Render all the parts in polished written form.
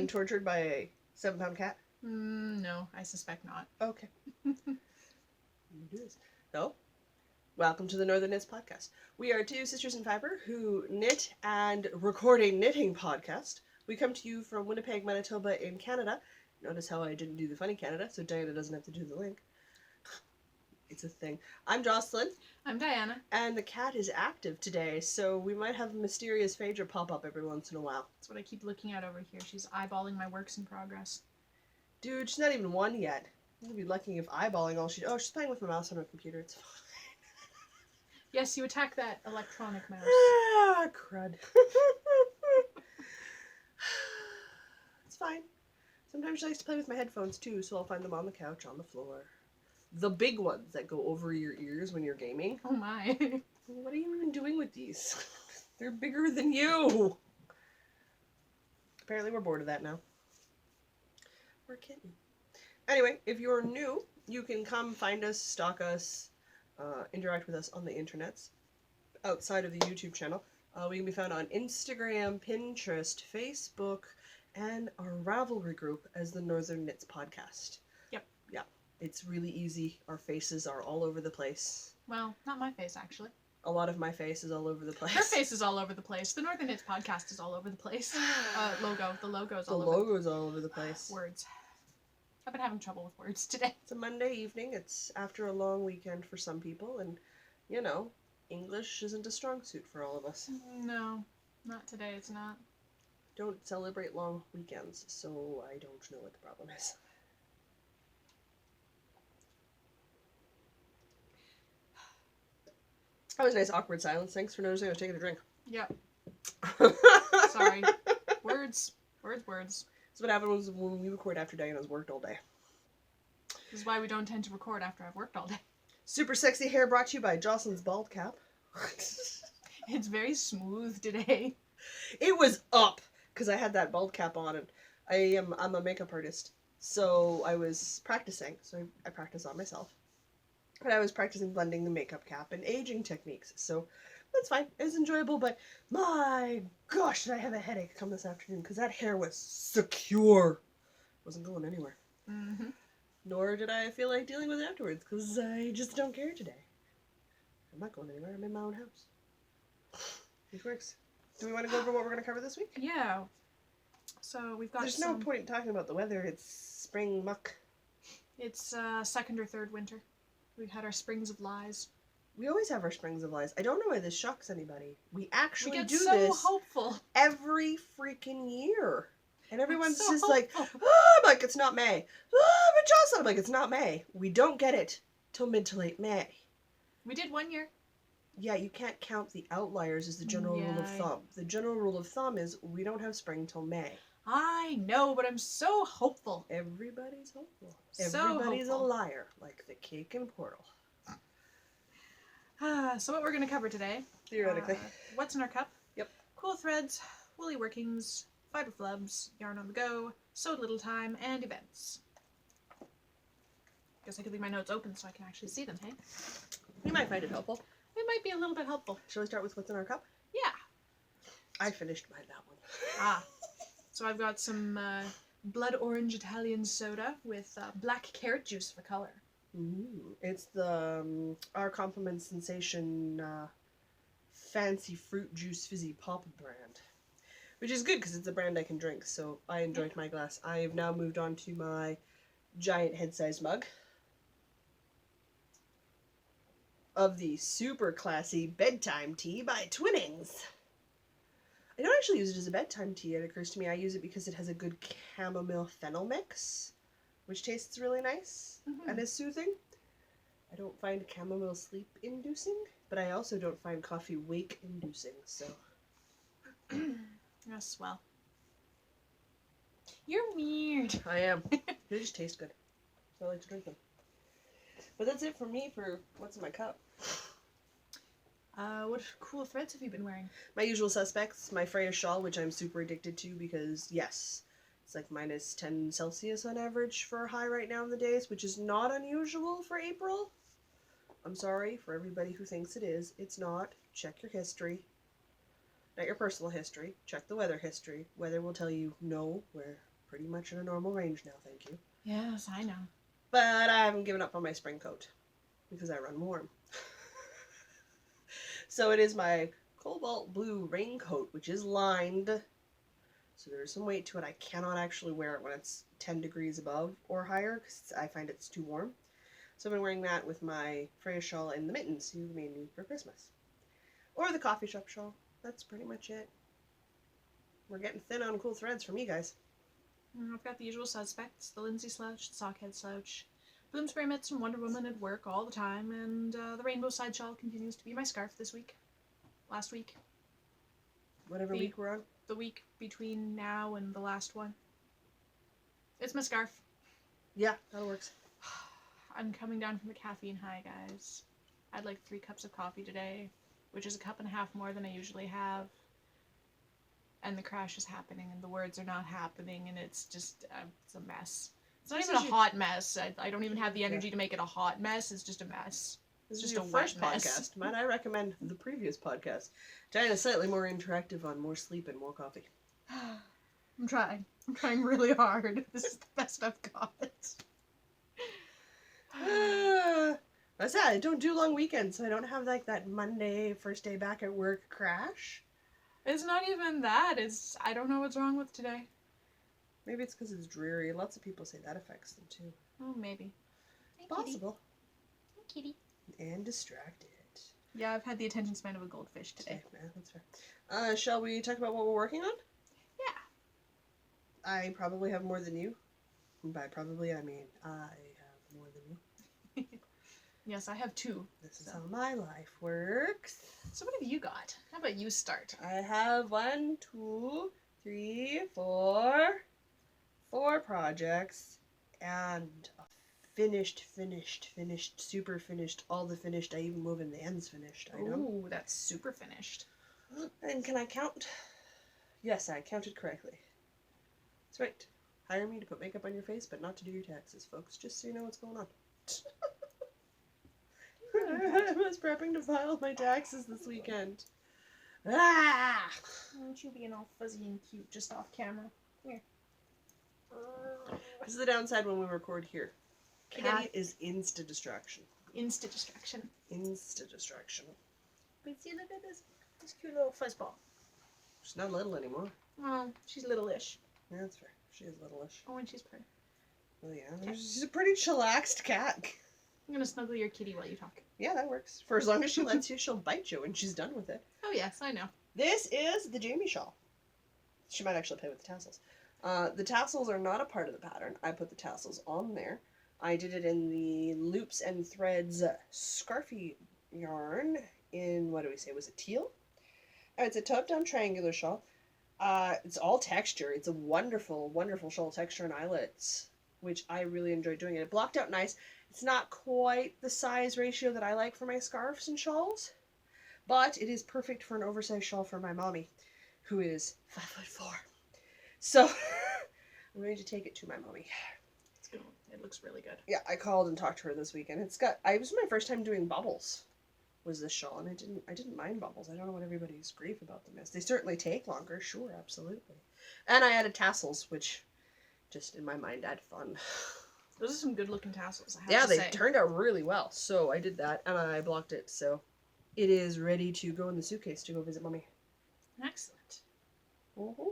being tortured by a 7-pound cat? No, I suspect not. Okay. So, welcome to the Northern Knits Podcast. We are two sisters in fiber who knit and record a knitting podcast. We come to you from Winnipeg, Manitoba in Canada. Notice how I didn't do the funny Canada, so Diana doesn't have to do the link. It's a thing. I'm Jocelyn. I'm Diana. And the cat is active today, so we might have a mysterious Phaedra pop up every once in a while. That's what I keep looking at over here. She's eyeballing my works in progress. Dude, she's not even one yet. I'm gonna be lucky if eyeballing all she... Oh, she's playing with my mouse on her computer. It's fine. Yes, you attack that electronic mouse. Ah, crud. It's fine. Sometimes she likes to play with my headphones too, so I'll find them on the couch, on the floor. The big ones that go over your ears when you're gaming. Oh my. What are you even doing with these? They're bigger than you. Apparently we're bored of that now. We're kidding. Anyway, if you're new, you can come find us, stalk us, interact with us on the internets outside of the YouTube channel. We can be found on Instagram, Pinterest, Facebook, and our Ravelry group as the Northern Knits Podcast. Yep. Yeah, it's really easy. Our faces are all over the place. Well, not my face, actually. A lot of my face is all over the place. Her face is all over the place. The Northern Knits Podcast is all over the place. Logo. The logo's all over. The logo's all over the place. Words. I've been having trouble with words today. It's a Monday evening. It's after a long weekend for some people, and, you know, English isn't a strong suit for all of us. No, not today, it's not. Don't celebrate long weekends, so I don't know what the problem is. That was a nice awkward silence. Thanks for noticing I was taking a drink. Yep. Sorry. Words. Words. That's what happens when we record after Diana's worked all day. This is why we don't tend to record after I've worked all day. Super sexy hair brought to you by Jocelyn's bald cap. It's very smooth today. It was up because I had that bald cap on, and I'm a makeup artist, so I was practicing. So I practice on myself, but I was practicing blending the makeup cap and aging techniques. So that's fine. It was enjoyable, but my gosh, did I have a headache come this afternoon because that hair was secure. Wasn't going anywhere. Mm-hmm. Nor did I feel like dealing with it afterwards because I just don't care today. I'm not going anywhere. I'm in my own house. It works. Do we want to go over what we're going to cover this week? Yeah. So we've got There's no point in talking about the weather. It's spring muck. It's second or third winter. We've had our springs of lies. We always have our springs of lies. I don't know why this shocks anybody. We actually get do so this hopeful every freaking year. And everyone's so just hopeful. like, oh, I'm like, it's not May. Oh, but Jocelyn, I'm like, it's not May. We don't get it till mid to late May. We did 1 year. Yeah, you can't count the outliers as the general rule of thumb. The general rule of thumb is we don't have spring till May. I know, but I'm so hopeful. Everybody's hopeful. So Everybody's hopeful. a liar, like the cake and portal. So what we're going to cover today. Theoretically. What's in our cup? Yep. Cool threads, woolly workings, fiber flubs, yarn on the go, sewed little time, and events. Guess I could leave my notes open so I can actually see them, hey? You might find it helpful. It might be a little bit helpful. Shall we start with what's in our cup? Yeah. I finished that one. So I've got some blood orange Italian soda with black carrot juice for color. Ooh, it's the Our Compliment Sensation fancy fruit juice fizzy pop brand, which is good because it's a brand I can drink. So I enjoyed my glass. I have now moved on to my giant head-sized mug of the super classy Bedtime Tea by Twinnings. I don't actually use it as a bedtime tea. It occurs to me I use it because it has a good chamomile fennel mix, which tastes really nice and is soothing. I don't find chamomile sleep-inducing, but I also don't find coffee wake-inducing, so... Yes, well. You're weird. I am. They just taste good, so I like to drink them. But that's it for me for what's in my cup. What cool threads have you been wearing? My usual suspects, my Freya shawl, which I'm super addicted to because, yes, it's like minus 10 Celsius on average for a high right now in the days, which is not unusual for April. I'm sorry for everybody who thinks it is. It's not. Check your history. not your personal history. Check the weather history. Weather will tell you, no, we're pretty much in a normal range now, thank you. Yes, I know. But I haven't given up on my spring coat because I run warm. So it is my cobalt blue raincoat, which is lined. So there's some weight to it. I cannot actually wear it when it's 10 degrees above or higher because I find it's too warm. So I've been wearing that with my Freya shawl and the mittens you made me for Christmas. Or the coffee shop shawl. That's pretty much it. We're getting thin on cool threads from you guys. I've got the usual suspects, the Lindsay slouch, the sockhead slouch, Bloomsbury mitts and Wonder Woman at work all the time, and the rainbow side shawl continues to be my scarf this week. Last week. Whatever week we're on. The week between now and the last one. It's my scarf. Yeah, that works. I'm coming down from the caffeine high, guys. I had like 3 cups of coffee today, which is a cup and a half more than I usually have. And the crash is happening, and the words are not happening, and it's just, it's a mess. It's not even a hot mess. I don't even have the energy to make it a hot mess. It's just a mess. This It's is just your a first wet mess. podcast. Might I recommend the previous podcast? Diana is slightly more interactive on more sleep and more coffee. I'm trying. I'm trying really hard. This is the best I've got. That's it. I don't do long weekends, so I don't have like that Monday, first day back at work crash. It's not even that. It's, I don't know what's wrong with today. Maybe it's because it's dreary. Lots of people say that affects them too. Oh, maybe. Possible. Hey, kitty. And distracted. Yeah, I've had the attention span of a goldfish today. Yeah, that's fair. Shall we talk about what we're working on? Yeah. I probably have more than you. And by probably, I mean I have more than you. Yes, I have 2. This is how my life works. So what have you got? How about you start? I have 1, 2, 3, 4 projects and a finished, super finished, all the finished, I even move in the ends finished item. Ooh, that's super finished. And can I count? Yes, I counted correctly. That's right. Hire me to put makeup on your face, but not to do your taxes, folks, just so you know what's going on. I was prepping to file my taxes this weekend. Ah! Aren't you being all fuzzy and cute just off camera? Here. This is the downside when we record here. Again, Cat is insta-distraction. Insta distraction. Insta-distraction. But see, look at this cute little fuzzball. She's not little anymore. Oh, she's little-ish. Yeah, that's fair. She is little-ish. Oh, and she's purr. Well, yeah. She's a pretty chillaxed cat. I'm gonna snuggle your kitty while you talk. Yeah, that works. For as long as she lets you, she'll bite you when she's done with it. Oh yes, I know. This is the Jamie shawl. She might actually play with the tassels. The tassels are not a part of the pattern. I put the tassels on there. I did it in the Loops and Threads Scarfy yarn in, what do we say, was it teal? It's a top-down triangular shawl. It's all texture. It's a wonderful, wonderful shawl texture and eyelets, which I really enjoyed doing it. It blocked out nice. It's not quite the size ratio that I like for my scarves and shawls, but it is perfect for an oversized shawl for my mommy, who is 5'4". So I'm ready to take it to my mommy. It's good. It looks really good. Yeah, I called and talked to her this weekend. It was my first time doing bubbles, was this shawl, and I didn't mind bubbles. I don't know what everybody's grief about them is. They certainly take longer, sure, absolutely. And I added tassels, which just in my mind add fun. Those are some good looking tassels, I have to Yeah, say. they turned out really well. So I did that, and I blocked it. So it is ready to go in the suitcase to go visit mommy. Excellent. Mm-hmm.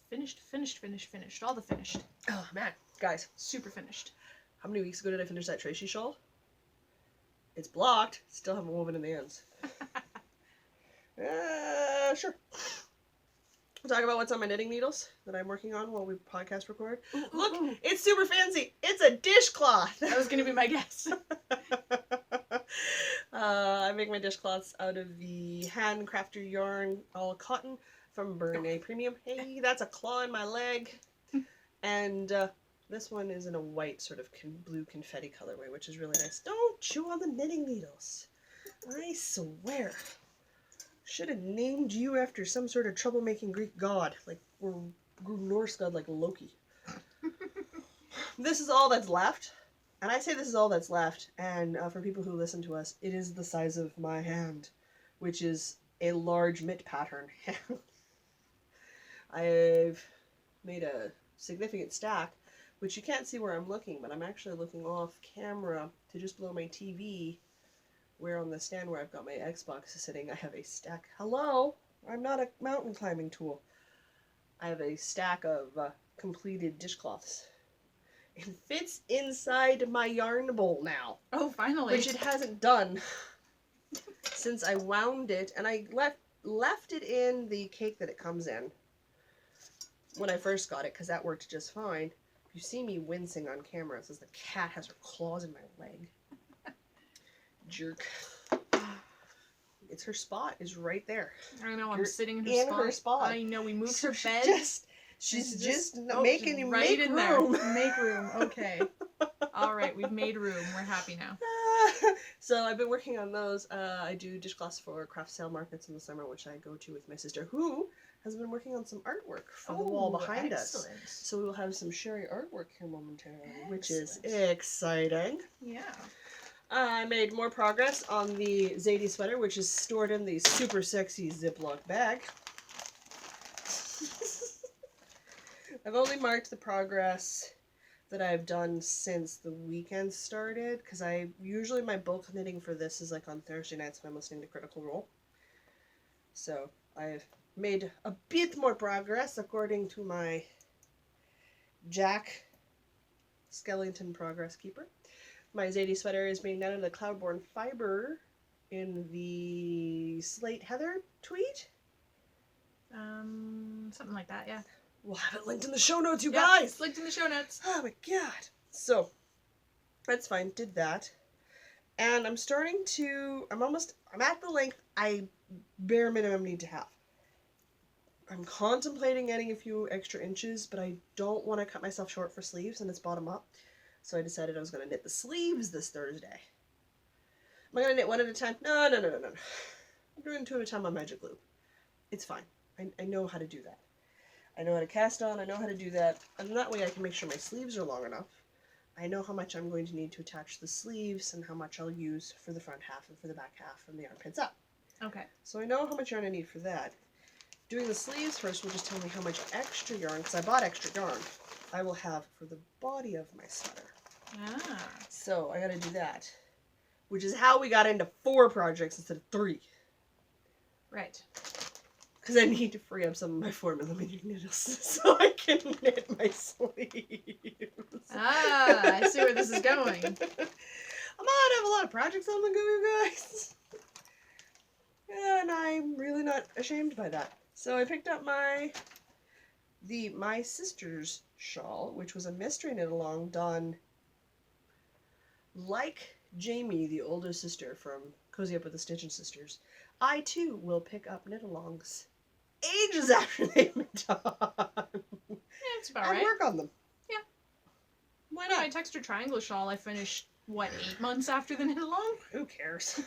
Finished. All the finished. Oh, man. Guys, Super finished. how many weeks ago did I finish that Tracy shawl? It's blocked. Still haven't woven in the ends. Sure. We'll talk about what's on my knitting needles that I'm working on while we podcast record. Ooh, Look, ooh. it's super fancy. It's a dishcloth. That was going to be my guess. I make my dishcloths out of the handcrafter yarn, all cotton from Bernay Premium. Hey, that's a claw in my leg. And this one is in a white sort of blue confetti colorway, which is really nice. Don't chew on the knitting needles. I swear. Should have named you after some sort of troublemaking Greek god, or Norse god like Loki. This is all that's left. And I say this is all that's left, and for people who listen to us, it is the size of my hand, which is a large mitt pattern. I've made a significant stack, which you can't see where I'm looking, but I'm actually looking off camera to just below my TV, where on the stand where I've got my Xbox sitting, I have a stack. Hello? I'm not a mountain climbing tool. I have a stack of completed dishcloths. It fits inside my yarn bowl now. Oh, finally. Which it hasn't done since I wound it, and I left it in the cake that it comes in when I first got it, because that worked just fine. You see me wincing on camera. It says the cat has her claws in my leg. Jerk. It's her spot is right there. I know, I'm You're sitting in her spot. I know, we moved So her bed. She's just oh, making she's you right make in room. There. Make room. Okay. All right, we've made room. We're happy now. So I've been working on those. I do dishcloths for craft sale markets in the summer, which I go to with my sister, who has been working on some artwork for the wall behind us. So we will have some Sherry artwork here momentarily, which is exciting. Yeah. I made more progress on the Zadie sweater, which is stored in the super sexy Ziploc bag. I've only marked the progress that I've done since the weekend started, because usually my bulk knitting for this is like on Thursday nights when I'm listening to Critical Role. So I've made a bit more progress according to my Jack Skellington Progress Keeper. My Zadie sweater is being done in the Cloudborne fiber in the Slate Heather tweed. Something like that, yeah. We'll have it linked in the show notes, you Yeah, guys! it's linked in the show notes. Oh my god. So, that's fine. Did that. And I'm at the length I bare minimum need to have. I'm contemplating adding a few extra inches, but I don't want to cut myself short for sleeves, and it's bottom up. So I decided I was going to knit the sleeves this Thursday. Am I going to knit one at a time? No. I'm doing two at a time on magic loop. It's fine. I know how to do that. I know how to cast on, I know how to do that, and that way I can make sure my sleeves are long enough. I know how much I'm going to need to attach the sleeves and how much I'll use for the front half and for the back half from the armpits up. Okay. So I know how much yarn I need for that. Doing the sleeves first will just tell me how much extra yarn, because I bought extra yarn, I will have for the body of my sweater. Ah. So I gotta do that. Which is how we got into 4 projects instead of 3. Right. Because I need to free up some of my 4mm needles so I can knit my sleeves. Ah, I see where this is going. I'm on, I have a lot of projects on the go, you guys. And I'm really not ashamed by that. So I picked up my sister's shawl, which was a mystery knit along done like Jamie, the older sister from Cozy Up with the Stitching Sisters. I too will pick up knit alongs ages after they've been done. Yeah, that's about right. And work on them. Yeah. Why My not? textured triangle shawl I finished, 8 months after the knit along? Who cares?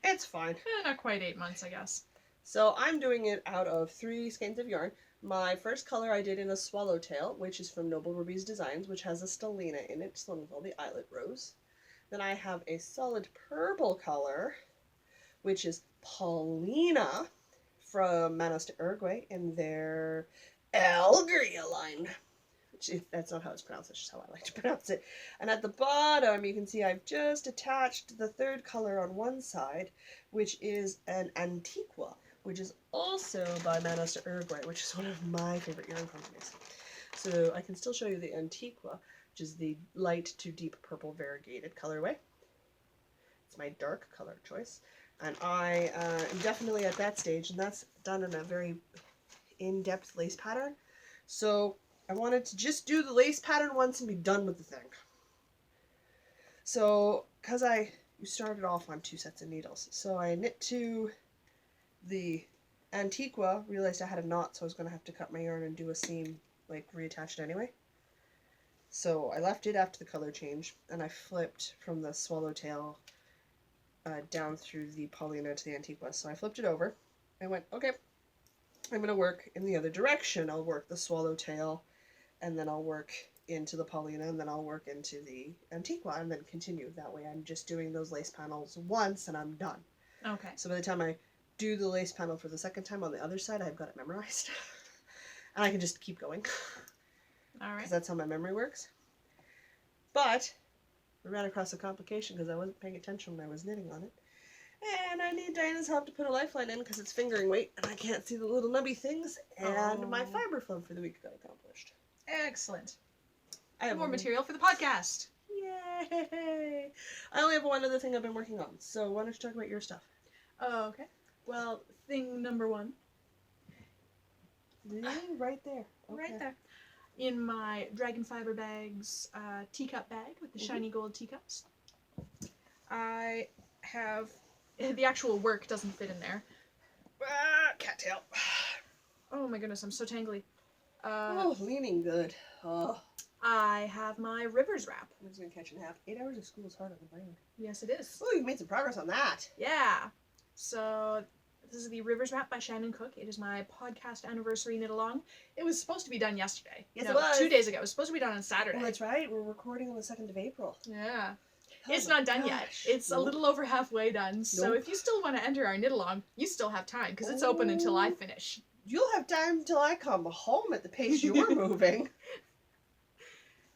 It's fine. Not quite 8 months, I guess. So I'm doing it out of 3 skeins of yarn. My first color I did in a swallowtail, which is from Noble Ruby's Designs, which has a stellina in it, it's the one with all the eyelet rows. Then I have a solid purple color, which is Paulina from Manos de Uruguay in their Algria line. That's not how it's pronounced, that's just how I like to pronounce it. And at the bottom, you can see I've just attached the 3rd color on one side, which is an Antiqua, which is also by Manos de Uruguay, which is one of my favorite yarn companies. So I can still show you the Antiqua, which is the light to deep purple variegated colorway. It's my dark color choice. And I am definitely at that stage, and that's done in a very in-depth lace pattern. So I wanted to just do the lace pattern once and be done with the thing. So, because you started off on 2 sets of needles, so I knit to the Antiqua, realized I had a knot, so I was going to have to cut my yarn and do a seam, like reattach it anyway. So I left it after the color change, and I flipped from the swallowtail down through the Paulina to the Antiqua. So I flipped it over. I went, okay, I'm going to work in the other direction. I'll work the swallowtail, and then I'll work into the Paulina, and then I'll work into the Antiqua, and then continue. That way I'm just doing those lace panels once, and I'm done. Okay. So by the time I do the lace panel for the second time on the other side, I've got it memorized. And I can just keep going. All right. Because that's how my memory works. But I ran across a complication because I wasn't paying attention when I was knitting on it. And I need Diana's help to put a lifeline in because it's fingering weight and I can't see the little nubby things. And my fiber flub for the week got accomplished. Excellent. I have More one- material for the podcast. Yay! I only have one other thing I've been working on. So why don't you talk about your stuff? Oh, okay. Well, thing number one. Really? Right there. Okay. Right there. In my Dragon Fiber Bags teacup bag with the shiny gold teacups. I have... The actual work doesn't fit in there. Cattail. Oh my goodness, I'm so tangly. Leaning good. Oh. I have my Rivers wrap. I'm just gonna catch in half. 8 hours of school is hard on the brain. Yes, it is. Oh, you've made some progress on that. Yeah. So this is the Rivers wrap by Shannon Cook. It is my podcast anniversary knit along. It was supposed to be done yesterday. Yes, No, it was. 2 days ago. It was supposed to be done on Saturday. Oh, that's right. We're recording on the 2nd of April. Yeah. Oh It's my not done yet. gosh. It's a Nope. little over halfway done. So Nope. if you still want to enter our knit along, you still have time because it's open until I Oh. finish. You'll have time till I come home at the pace you're moving.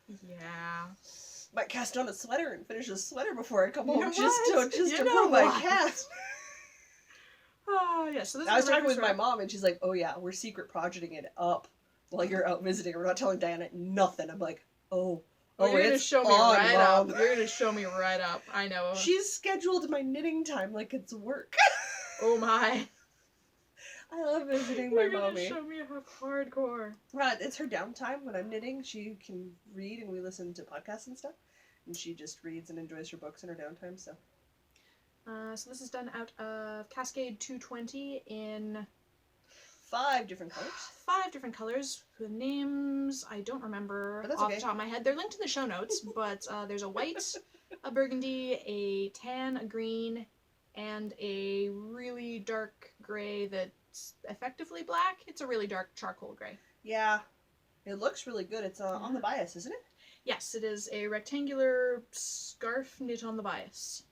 Yeah. Might cast on a sweater and finish a sweater before I come You home know just what? to You know prove I what? can. Oh, yeah. So this I is was the talking Rivers with my wrap. mom and she's like, oh yeah, we're secret projecting it up while you're out visiting. We're not telling Diana nothing. I'm like, oh, You're gonna it's show me on, right Mom. up. You're gonna show me right up. I know. She's scheduled my knitting time like it's work. Oh my. I love visiting my You're gonna mommy. show me how hardcore. Right, it's her downtime when I'm knitting. She can read and we listen to podcasts and stuff. And she just reads and enjoys her books in her downtime, so. So this is done out of Cascade 220 in 5 different colors. 5 different colors. The names I don't remember But that's off okay. the top of my head. They're linked in the show notes, but there's a white, a burgundy, a tan, a green, and a really dark gray that's effectively black. It's a really dark charcoal gray. Yeah. It looks really good. It's on the bias, isn't it? Yes, it is a rectangular scarf knit on the bias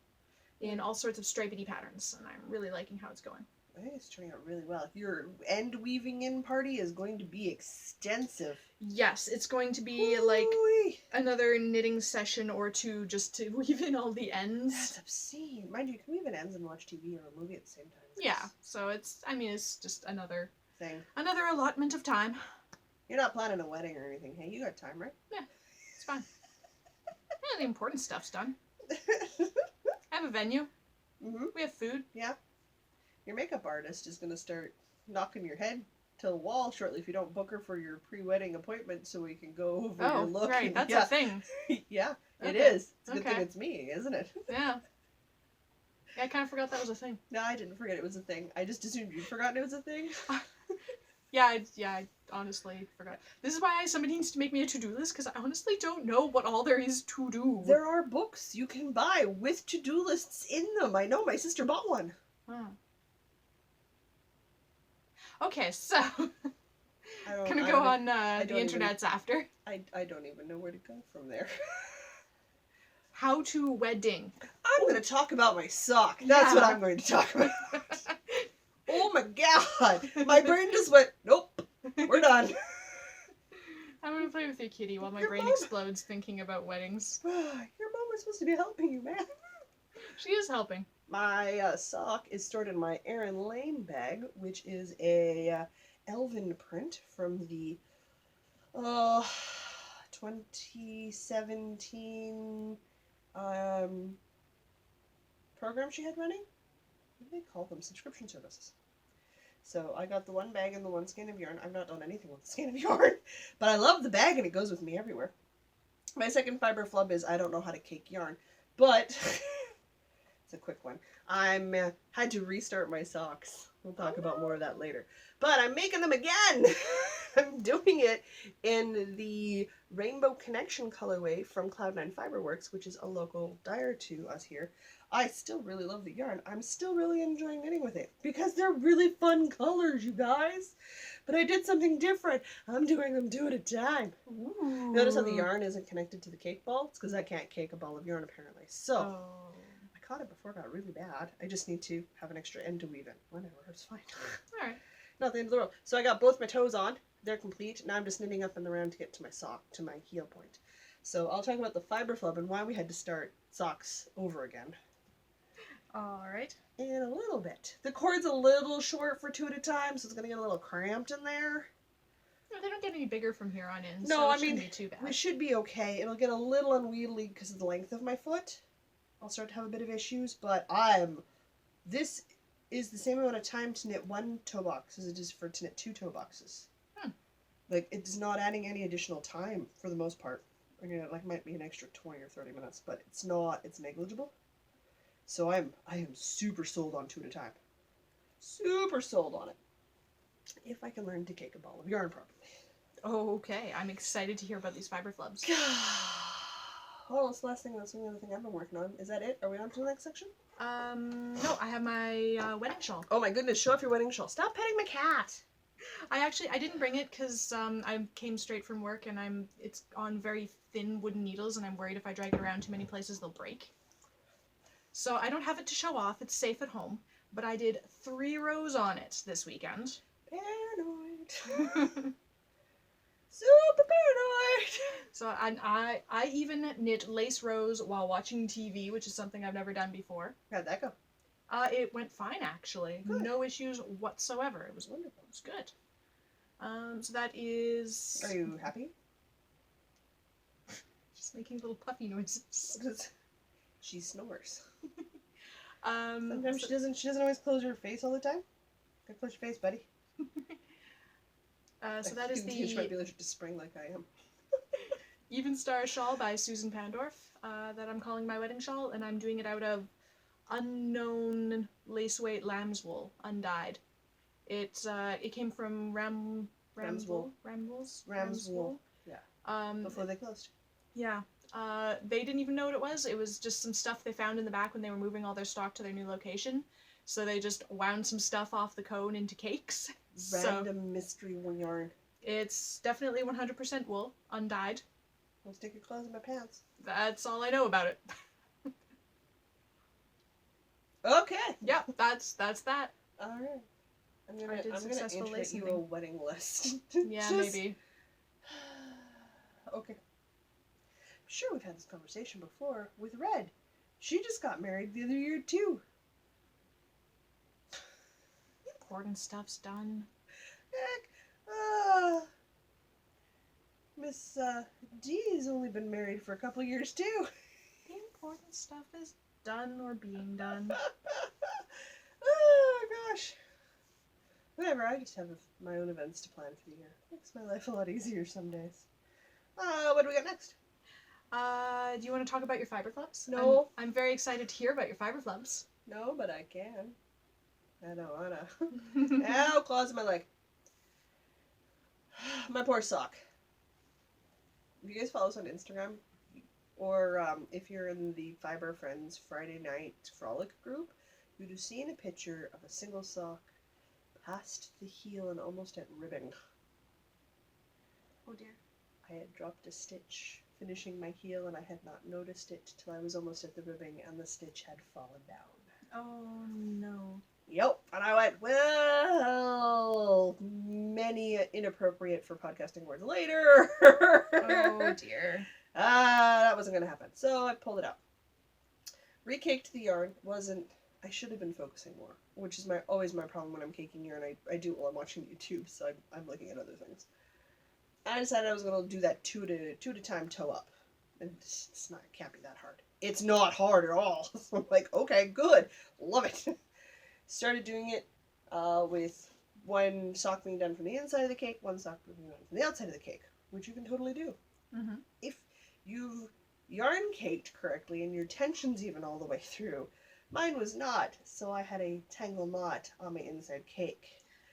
in all sorts of stripedy patterns, and I'm really liking how it's going. I think it's turning out really well. Your end weaving in party is going to be extensive. Yes, it's going to be like Ooh-wee. another knitting session or two just to weave in all the ends. That's obscene. Mind you, you can weave in ends and watch TV or a movie at the same time. Yeah, so it's just another Thing. allotment of time. You're not planning a wedding or anything, hey? You got time, right? It's fine. Yeah, the important stuff's done. I have a venue. Mm-hmm. We have food. Your makeup artist is going to start knocking your head to the wall shortly if you don't book her for your pre-wedding appointment so we can go over your Oh, look. right, and- that's yeah. a thing. Yeah, it Okay. is. It's a good Okay. thing it's me, isn't it? Yeah. Yeah, I kind of forgot that was a thing. No, I didn't forget it was a thing. I just assumed you'd forgotten it was a thing. Yeah, I honestly forgot. This is why somebody needs to make me a to-do list, because I honestly don't know what all there is to do. There are books you can buy with to-do lists in them. I know, my sister bought one. Oh. Okay, so I gonna I go don't- on don't the even- internets after. I don't even know where to go from there. How to wedding. I'm going to talk about my sock. That's what Yeah. I'm going to talk about. Oh my god. My brain just went, nope, we're done. I'm gonna play with your kitty while my Your brain mom- explodes thinking about weddings. Your mom was supposed to be helping you, man. She is helping. My sock is stored in my Erin Lane bag, which is a elven print from the 2017 program she had running. What do they call them? Subscription services. So I got the one bag and the one skein of yarn. I've not done anything with the skein of yarn, but I love the bag and it goes with me everywhere. My second fiber flub is I don't know how to cake yarn, but it's a quick one. I'm had to restart my socks. We'll talk about more of that later. But I'm making them again. I'm doing it in the Rainbow Connection colorway from Cloud9 Fiberworks, which is a local dyer to us here. I still really love the yarn. I'm still really enjoying knitting with it because they're really fun colors, you guys. But I did something different. I'm doing them 2 at a time. Notice how the yarn isn't connected to the cake ball? It's because I can't cake a ball of yarn apparently. So Oh. I caught it before it got really bad. I just need to have an extra end to weave in. Whatever, it's fine. Alright. Not the end of the world. So I got both my toes on. They're complete. Now I'm just knitting up and around to get to my sock, to my heel point. So I'll talk about the fiber flub and why we had to start socks over again. Alright. In a little bit. The cord's a little short for 2 at a time, so it's going to get a little cramped in there. No, they don't get any bigger from here on in, No, so I it shouldn't mean, be too bad. we should be okay. It'll get a little unwieldy because of the length of my foot. I'll start to have a bit of issues, but this is the same amount of time to knit 1 toe box as it is to knit 2 toe boxes. Like, it's not adding any additional time for the most part. Again, it might be an extra 20 or 30 minutes, but it's negligible. So I am super sold on 2 at a time. Super sold on it. If I can learn to cake a ball of yarn properly. Oh, okay. I'm excited to hear about these fiber flubs. Oh, that's the last thing. That's the other thing I've been working on. Is that it? Are we on to the next section? No, I have my wedding shawl. Oh my goodness, show off your wedding shawl. Stop petting my cat. I didn't bring it because I came straight from work and it's on very thin wooden needles and I'm worried if I drag it around too many places they'll break. So I don't have it to show off. It's safe at home. But I did 3 rows on it this weekend. Paranoid. Super paranoid. So I even knit lace rows while watching TV, which is something I've never done before. How'd that go? It went fine, actually. Good. No issues whatsoever. It was Wonderful. It was good. So that is... Are you happy? Just making little puffy noises. She snores. Sometimes Sometimes she doesn't always close her face all the time. Gotta close your face, buddy. So that is You might be the allergic to spring like I am. Even Star Shawl by Susan Pandorf that I'm calling my wedding shawl, and I'm doing it out of unknown lace weight lamb's wool, undyed. It came from Ram's Wool. Yeah. Before they closed. Yeah. They didn't even know what it was. It was just some stuff they found in the back when they were moving all their stock to their new location. So they just wound some stuff off the cone into cakes. Random mystery yarn. It's definitely 100% wool, undyed. I'll stick your clothes in my pants. That's all I know about it. Okay. Yeah, that's that. All right. I'm I gonna did successful intro lacing you thing. a wedding list. Yeah, maybe. Okay. I'm sure we've had this conversation before with Red. She just got married the other year too. Important stuff's done. Heck, Miss D's only been married for a couple years too. The important stuff is done or being done. Oh gosh. Whatever, I just have my own events to plan for the year. Makes my life a lot easier some days. What do we got next? Do you want to talk about your fiber flubs? No. I'm very excited to hear about your fiber flubs. No, but I can. I don't wanna. Ow, claws in my leg. My poor sock. If you guys follow us on Instagram, or if you're in the Fiber Friends Friday Night Frolic group, you'd have seen a picture of a single sock past the heel and almost at ribbing. Oh dear. I had dropped a stitch finishing my heel and I had not noticed it till I was almost at the ribbing and the stitch had fallen down. Oh no. Yep, and I went, well, many inappropriate for podcasting words later. Oh dear. That wasn't going to happen. So I pulled it out. Recaked the yarn. I should have been focusing more, which is always my problem when I'm caking yarn. I do it while I'm watching YouTube, so I'm looking at other things. I decided I was going to do that two at a time toe up. And it can't be that hard. It's not hard at all. So I'm like, okay, good. Love it. Started doing it with one sock being done from the inside of the cake, one sock being done from the outside of the cake, which you can totally do. Mm-hmm. If you've yarn caked correctly and your tension's even all the way through. Mine was not, so I had a tangle knot on my inside cake.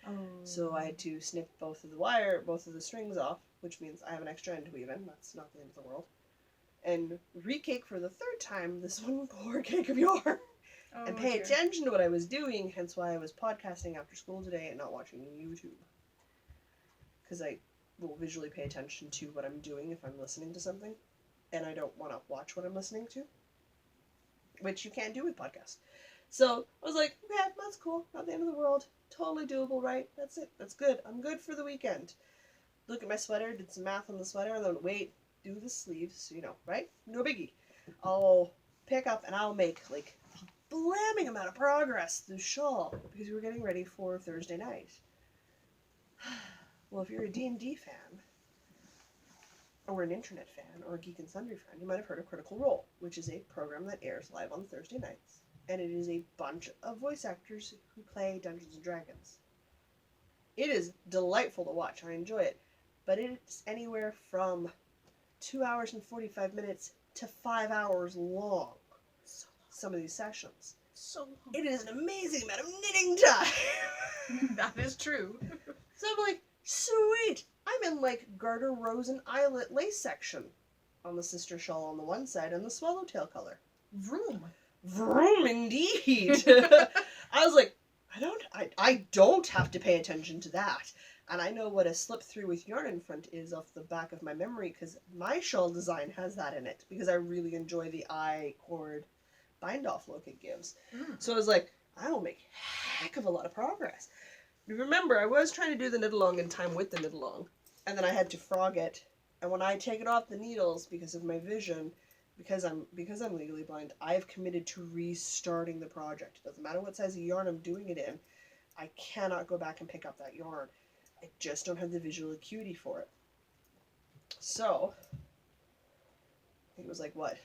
Oh. So I had to snip both of the strings off, which means I have an extra end to weave in. That's not the end of the world. And recake for the 3rd time this one poor cake of yarn. Oh, And pay dear. attention to what I was doing, hence why I was podcasting after school today and not watching YouTube. Because I will visually pay attention to what I'm doing if I'm listening to something, and I don't want to watch what I'm listening to. which you can't do with podcasts. So I was like, okay, that's cool. Not the end of the world. Totally doable, right? That's it. That's good. I'm good for the weekend. Look at my sweater, did some math on the sweater, and then wait, do the sleeves, right? No biggie. I'll pick up and I'll make like a blamming amount of progress through shawl because we're getting ready for Thursday night. Well, if you're a D&D fan, or an internet fan, or a Geek and Sundry fan, you might have heard of Critical Role, which is a program that airs live on Thursday nights. And it is a bunch of voice actors who play Dungeons & Dragons. It is delightful to watch. I enjoy it. But it's anywhere from 2 hours and 45 minutes to 5 hours long. So long. Some of these sessions. So long. It is an amazing amount of knitting time. That is true. So I'm like, sweet. I'm in like garter, rose, and eyelet lace section on the sister shawl on the one side and the swallowtail color. Vroom. Vroom, indeed. I was like, I don't have to pay attention to that. And I know what a slip through with yarn in front is off the back of my memory because my shawl design has that in it because I really enjoy the eye cord bind off look it gives. So I was like, I will make heck of a lot of progress. Remember, I was trying to do the knit along in time with the knit along, and then I had to frog it. And when I take it off the needles because of my vision, because I'm legally blind, I've committed to restarting the project. It doesn't matter what size of yarn I'm doing it in. I cannot go back and pick up that yarn. I just don't have the visual acuity for it. So, I think it was like, what?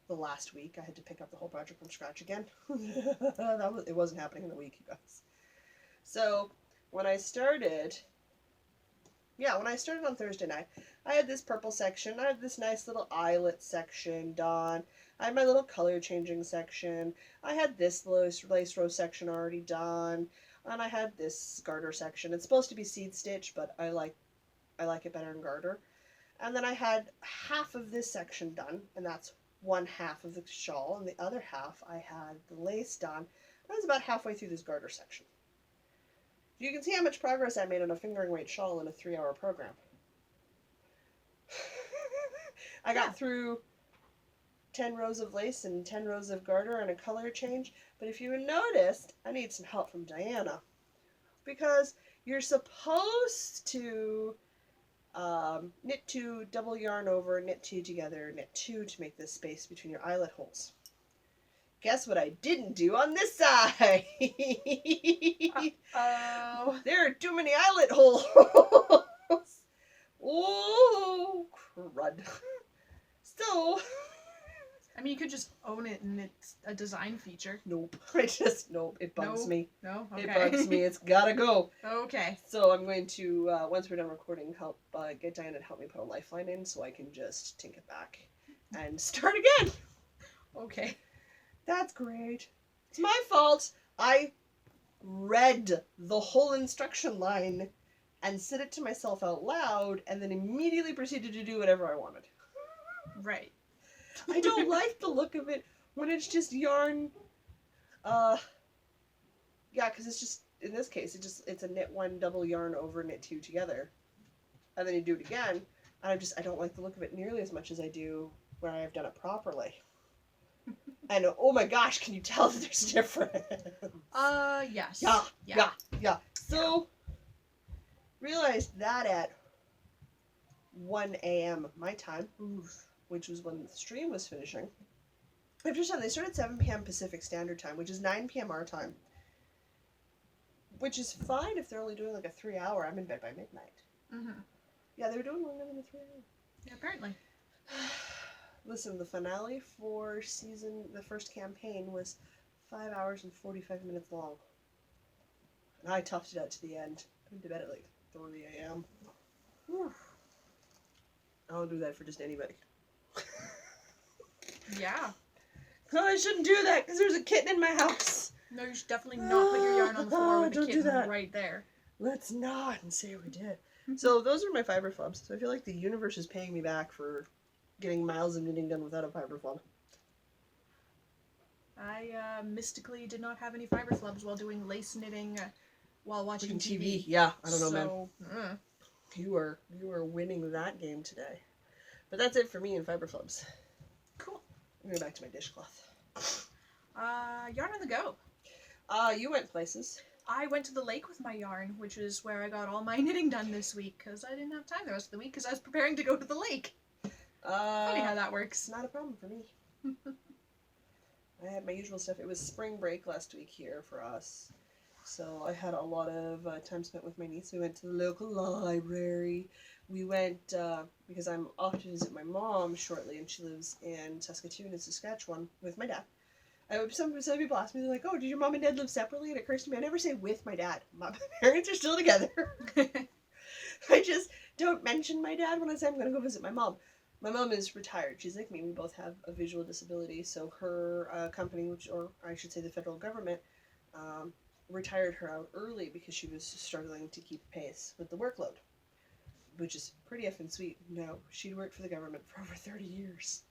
The last week, I had to pick up the whole project from scratch again. It wasn't happening in a week, you guys. So, when I started on Thursday night, I had this purple section, I had this nice little eyelet section done, I had my little color changing section, I had this lace row section already done, and I had this garter section. It's supposed to be seed stitch, but I like it better in garter. And then I had half of this section done, and that's one half of the shawl, and the other half I had the lace done. I was about halfway through this garter section. You can see how much progress I made on a fingering weight shawl in a 3-hour program. I got through 10 rows of lace and 10 rows of garter and a color change, but if you noticed, I need some help from Diana, because you're supposed to knit 2, double yarn over, knit 2 together, knit 2 to make this space between your eyelet holes. Guess what I didn't do on this side? Oh, there are too many eyelet holes. Oh, crud. So, I mean, you could just own it and it's a design feature. nope. Nope. It bugs me. No? Okay. It bugs me. It's gotta go. Okay. So I'm going to, once we're done recording, get Diana to help me put a lifeline in so I can just tink it back and start again. Okay. That's great. It's my fault. I read the whole instruction line and said it to myself out loud and then immediately proceeded to do whatever I wanted. Right. I don't like the look of it when it's just yarn. Yeah, because it's just, in this case, it's a knit 1 double yarn over knit 2 together. And then you do it again. And I don't like the look of it nearly as much as I do where I've done it properly. And oh my gosh, can you tell that there's a difference? Yes. Yeah. So, realized that at 1 a.m. my time, which was when the stream was finishing. After time, they started 7 p.m. Pacific Standard Time, which is 9 p.m. our time. Which is fine if they're only doing like a 3-hour. I'm in bed by midnight. Mm-hmm. Yeah, they were doing longer than a 3 hour. Yeah, apparently. Listen, the finale for the first campaign was 5 hours and 45 minutes long. And I toughed it out to the end. I went to bed at like 3 a.m. I don't do that for just anybody. Yeah. No, I shouldn't do that because there's a kitten in my house. No, you should definitely not put your yarn on the floor with the Don't do kitten that. right there. Let's not and say we did. So those are my fiber flubs. So I feel like the universe is paying me back for getting miles of knitting done without a fiber flub. I mystically did not have any fiber flubs while doing lace knitting while watching TV. Yeah, I don't know, man. man. You are winning that game today. But that's it for me in fiber flubs. Cool. I'm going back to my dishcloth. Yarn on the go. You went places. I went to the lake with my yarn, which is where I got all my knitting done this week, because I didn't have time the rest of the week, because I was preparing to go to the lake. Funny how that works. It's not a problem for me. I had my usual stuff. It was spring break last week here for us. So I had a lot of time spent with my niece. We went to the local library. We went, because I'm off to visit my mom shortly, and she lives in Saskatoon in Saskatchewan with my dad. Some people ask me, they're like, oh, did your mom and dad live separately? And it occurs to me, I never say with my dad. My parents are still together. I just don't mention my dad when I say I'm going to go visit my mom. My mom is retired. She's like me. We both have a visual disability. So her company, or I should say the federal government, retired her out early because she was struggling to keep pace with the workload, which is pretty effing sweet. No, she'd worked for the government for over 30 years.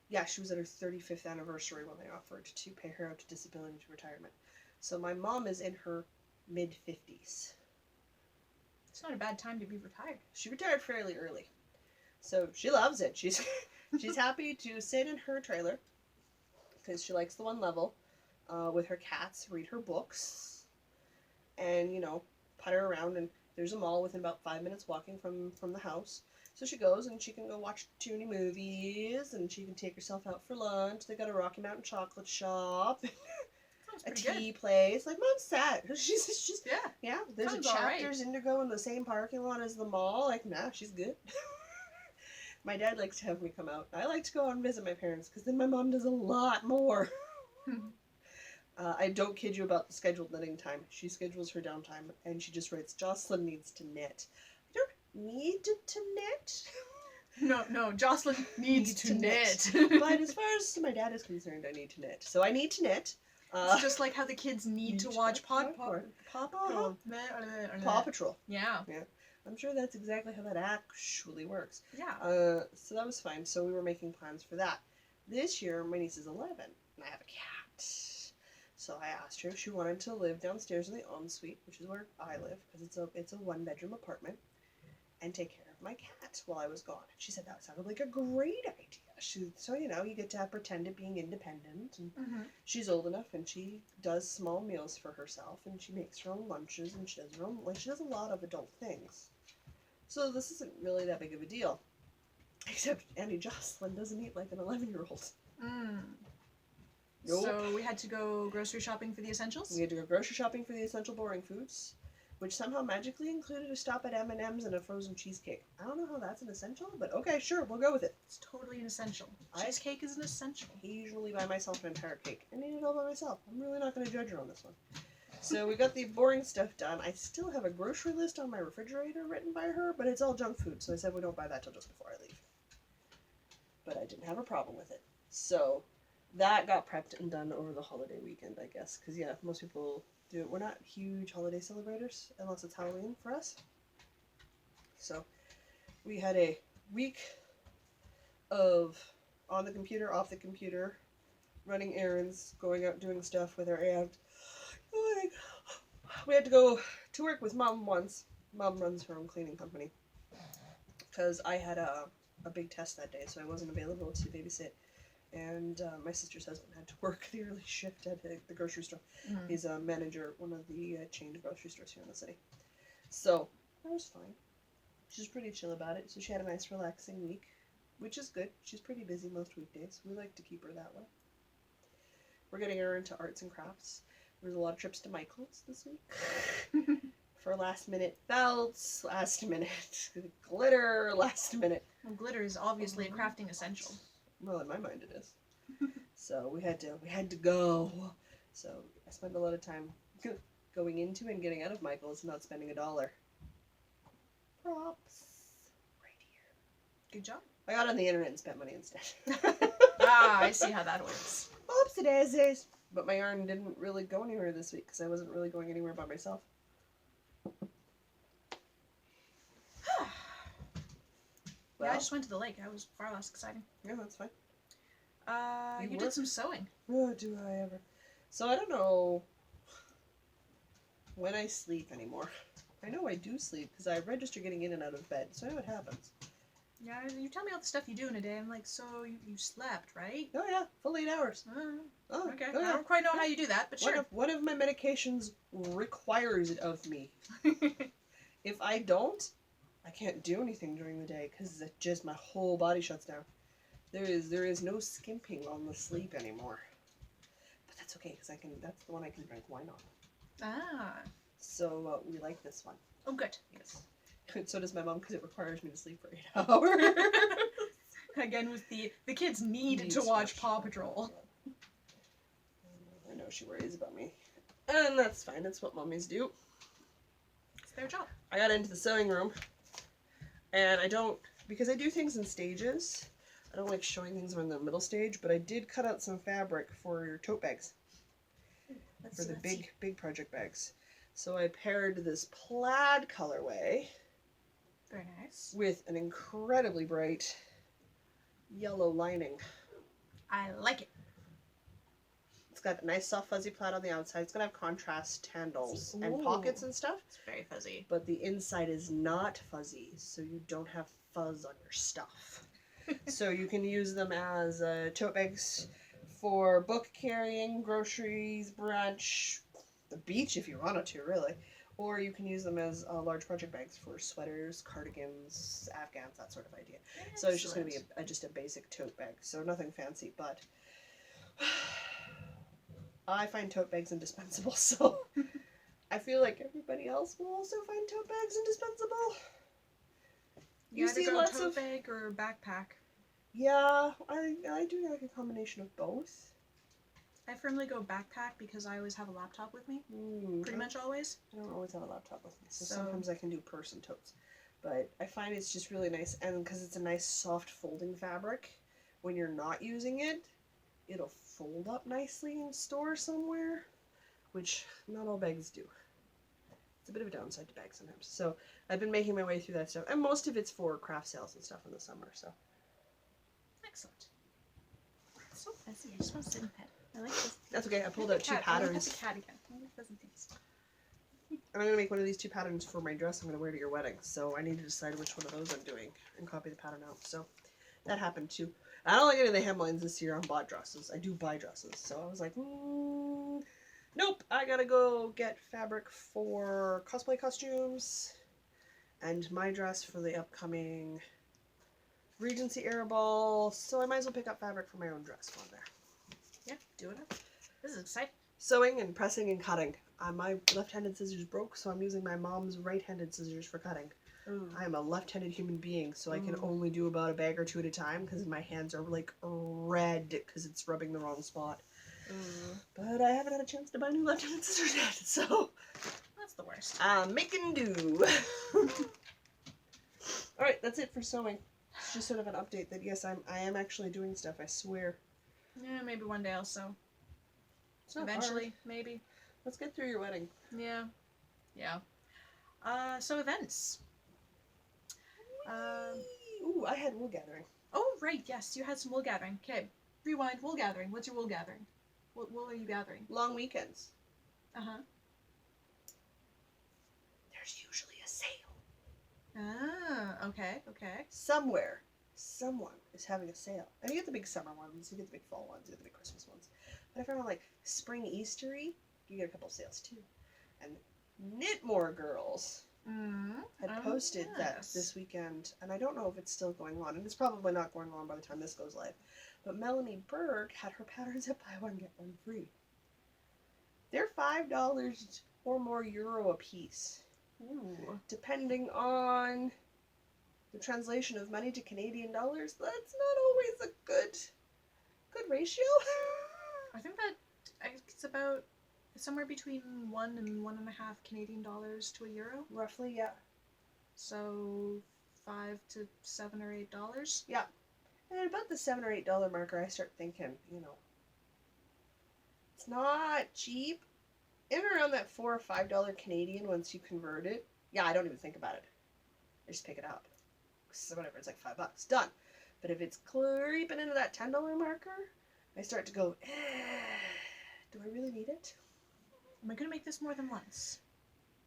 Yeah, she was at her 35th anniversary when they offered to pay her out to disability to retirement. So my mom is in her mid-50s. It's not a bad time to be retired. She retired fairly early. So she loves it. She's happy to sit in her trailer because she likes the one level with her cats, read her books, and, putter around. And there's a mall within about 5 minutes walking from the house. So she goes and she can go watch toony movies and she can take herself out for lunch. They got a Rocky Mountain chocolate shop, a tea place. Like, Mom's sad. She's just yeah. There's Sounds a Chapters Indigo in the same parking lot as the mall. Like, nah, she's good. My dad likes to have me come out. I like to go out and visit my parents because then my mom does a lot more. I don't kid you about the scheduled knitting time. She schedules her downtime and she just writes, Jocelyn needs to knit. I don't need to knit. No, Jocelyn needs to knit. But as far as my dad is concerned, I need to knit. So I need to knit. It's just like how the kids need to watch Paw Patrol. Yeah. I'm sure that's exactly how that actually works. Yeah. So that was fine. So we were making plans for that. This year, my niece is 11, and I have a cat. So I asked her if she wanted to live downstairs in the ensuite, which is where I live, because it's a one-bedroom apartment, and take care of my cat while I was gone. She said that sounded like a great idea. So you get to pretend at being independent, and she's old enough, and she does small meals for herself, and she makes her own lunches, and she does a lot of adult things. So this isn't really that big of a deal, except Annie Jocelyn doesn't eat like an 11-year-old. Nope. So we had to go grocery shopping for the essentials? We had to go grocery shopping for the essential boring foods, which somehow magically included a stop at M&M's and a frozen cheesecake. I don't know how that's an essential, but okay, sure, we'll go with it. It's totally an essential. Cheesecake is an essential. I occasionally buy myself an entire cake. I need it all by myself. I'm really not going to judge her on this one. So we got the boring stuff done. I still have a grocery list on my refrigerator written by her, but it's all junk food, so I said we don't buy that till just before I leave. But I didn't have a problem with it. So that got prepped and done over the holiday weekend, I guess. Because, yeah, most people do it. We're not huge holiday celebrators, unless it's Halloween for us. So we had a week of on the computer, off the computer, running errands, going out doing stuff with our aunt. We had to go to work with Mom once. Mom runs her own cleaning company. Because I had a big test that day, so I wasn't available to babysit. And my sister's husband had to work the early shift at the grocery store. He's a manager at one of the chain grocery stores here in the city. So that was fine. She's pretty chill about it. So she had a nice relaxing week, which is good. She's pretty busy most weekdays. We like to keep her that way. We're getting her into arts and crafts. There's a lot of trips to Michael's this week. For last minute belts, last minute glitter, last minute. Well, glitter is obviously a crafting essential. Well, in my mind it is. So we had to go. So I spent a lot of time going into and getting out of Michael's and not spending $1. Props. Right here. Good job. I got on the internet and spent money instead. I see how that works. Oops, it is. But my yarn didn't really go anywhere this week because I wasn't really going anywhere by myself. Yeah, I just went to the lake. That was far less exciting. Yeah, that's fine. You did some sewing. Oh, do I ever. So I don't know when I sleep anymore. I know I do sleep because I register getting in and out of bed, so I know what happens. Yeah, you tell me all the stuff you do in a day. I'm like, so you slept, right? Oh yeah, full 8 hours. Oh, okay. Oh, I yeah. don't quite know how you do that, but sure. One of my medications requires it of me. If I don't, I can't do anything during the day because just my whole body shuts down. There is no skimping on the sleep anymore. But that's okay because that's the one I can drink wine on. Ah. So we like this one. Oh, good. Yes. So does my mom because it requires me to sleep for 8 hours. Again, with the kids need to watch Paw Patrol. I know she worries about me. And that's fine. That's what mummies do. It's their job. I got into the sewing room. And because I do things in stages, I don't like showing things in the middle stage, but I did cut out some fabric for your tote bags. For the big project bags. So I paired this plaid colorway. Very nice. With an incredibly bright yellow lining. I like it. It's got a nice soft fuzzy plaid on the outside. It's gonna have contrast handles and pockets and stuff. It's very fuzzy. But the inside is not fuzzy, so you don't have fuzz on your stuff. So you can use them as tote bags for book carrying, groceries, brunch, the beach if you wanted to, really. Or you can use them as large project bags for sweaters, cardigans, afghans, that sort of idea. Excellent. So it's just going to be just a basic tote bag, so nothing fancy, but I find tote bags indispensable, so I feel like everybody else will also find tote bags indispensable. You see lots of tote bag or backpack. Yeah, I do like a combination of both. I firmly go backpack because I always have a laptop with me. Pretty much always. I don't always have a laptop with me, so sometimes I can do purse and totes. But I find it's just really nice, and because it's a nice soft folding fabric, when you're not using it, it'll fold up nicely and store somewhere, which not all bags do. It's a bit of a downside to bags sometimes. So I've been making my way through that stuff, and most of it's for craft sales and stuff in the summer. So excellent. So fuzzy. I just want to sit in bed. I like this. That's okay. I pulled out two patterns. The cat again. I like fuzzy things. And I'm going to make one of these two patterns for my dress I'm going to wear to your wedding. So I need to decide which one of those I'm doing and copy the pattern out. So that happened too. I don't like any of the hemlines this year on bought dresses. I do buy dresses. So I was like, nope. I got to go get fabric for cosplay costumes and my dress for the upcoming Regency Era Ball. So I might as well pick up fabric for my own dress while I'm there. Yeah, do it up. This is exciting. Sewing and pressing and cutting. My left-handed scissors broke, so I'm using my mom's right-handed scissors for cutting. Ooh. I am a left-handed human being, so I can only do about a bag or two at a time because my hands are like red because it's rubbing the wrong spot. But I haven't had a chance to buy new left-handed scissors yet, so that's the worst. Making do. All right, that's it for sewing. It's just sort of an update that yes, I am actually doing stuff. I swear. Yeah, maybe one day I'll sew. Eventually, maybe. Let's get through your wedding. Yeah. Yeah. So events. Ooh, I had wool gathering. Oh, right, yes, you had some wool gathering. Okay, rewind, wool gathering. What's your wool gathering? What wool are you gathering? Long weekends. Uh-huh. There's usually a sale. Ah, okay. Somewhere, someone is having a sale. And you get the big summer ones, you get the big fall ones, you get the big Christmas ones. But if I want like spring Eastery, you get a couple sales too. And Knitmore Girls had posted that this weekend, and I don't know if it's still going on, and it's probably not going on by the time this goes live, but Melanie Berg had her patterns at buy one, get one free. They're $5 or more euro a piece. Ooh. Depending on the translation of money to Canadian dollars, that's not always a good ratio. I think that it's about somewhere between $1 and $1.50 Canadian dollars to a euro. Roughly, yeah. So $5 to $7 or $8. Yeah. And at about the $7 or $8 marker, I start thinking, it's not cheap. In around that $4 or $5 Canadian once you convert it. Yeah, I don't even think about it. I just pick it up. So whatever, it's like $5. Done. But if it's creeping into that $10 marker, I start to go, do I really need it? Am I going to make this more than once?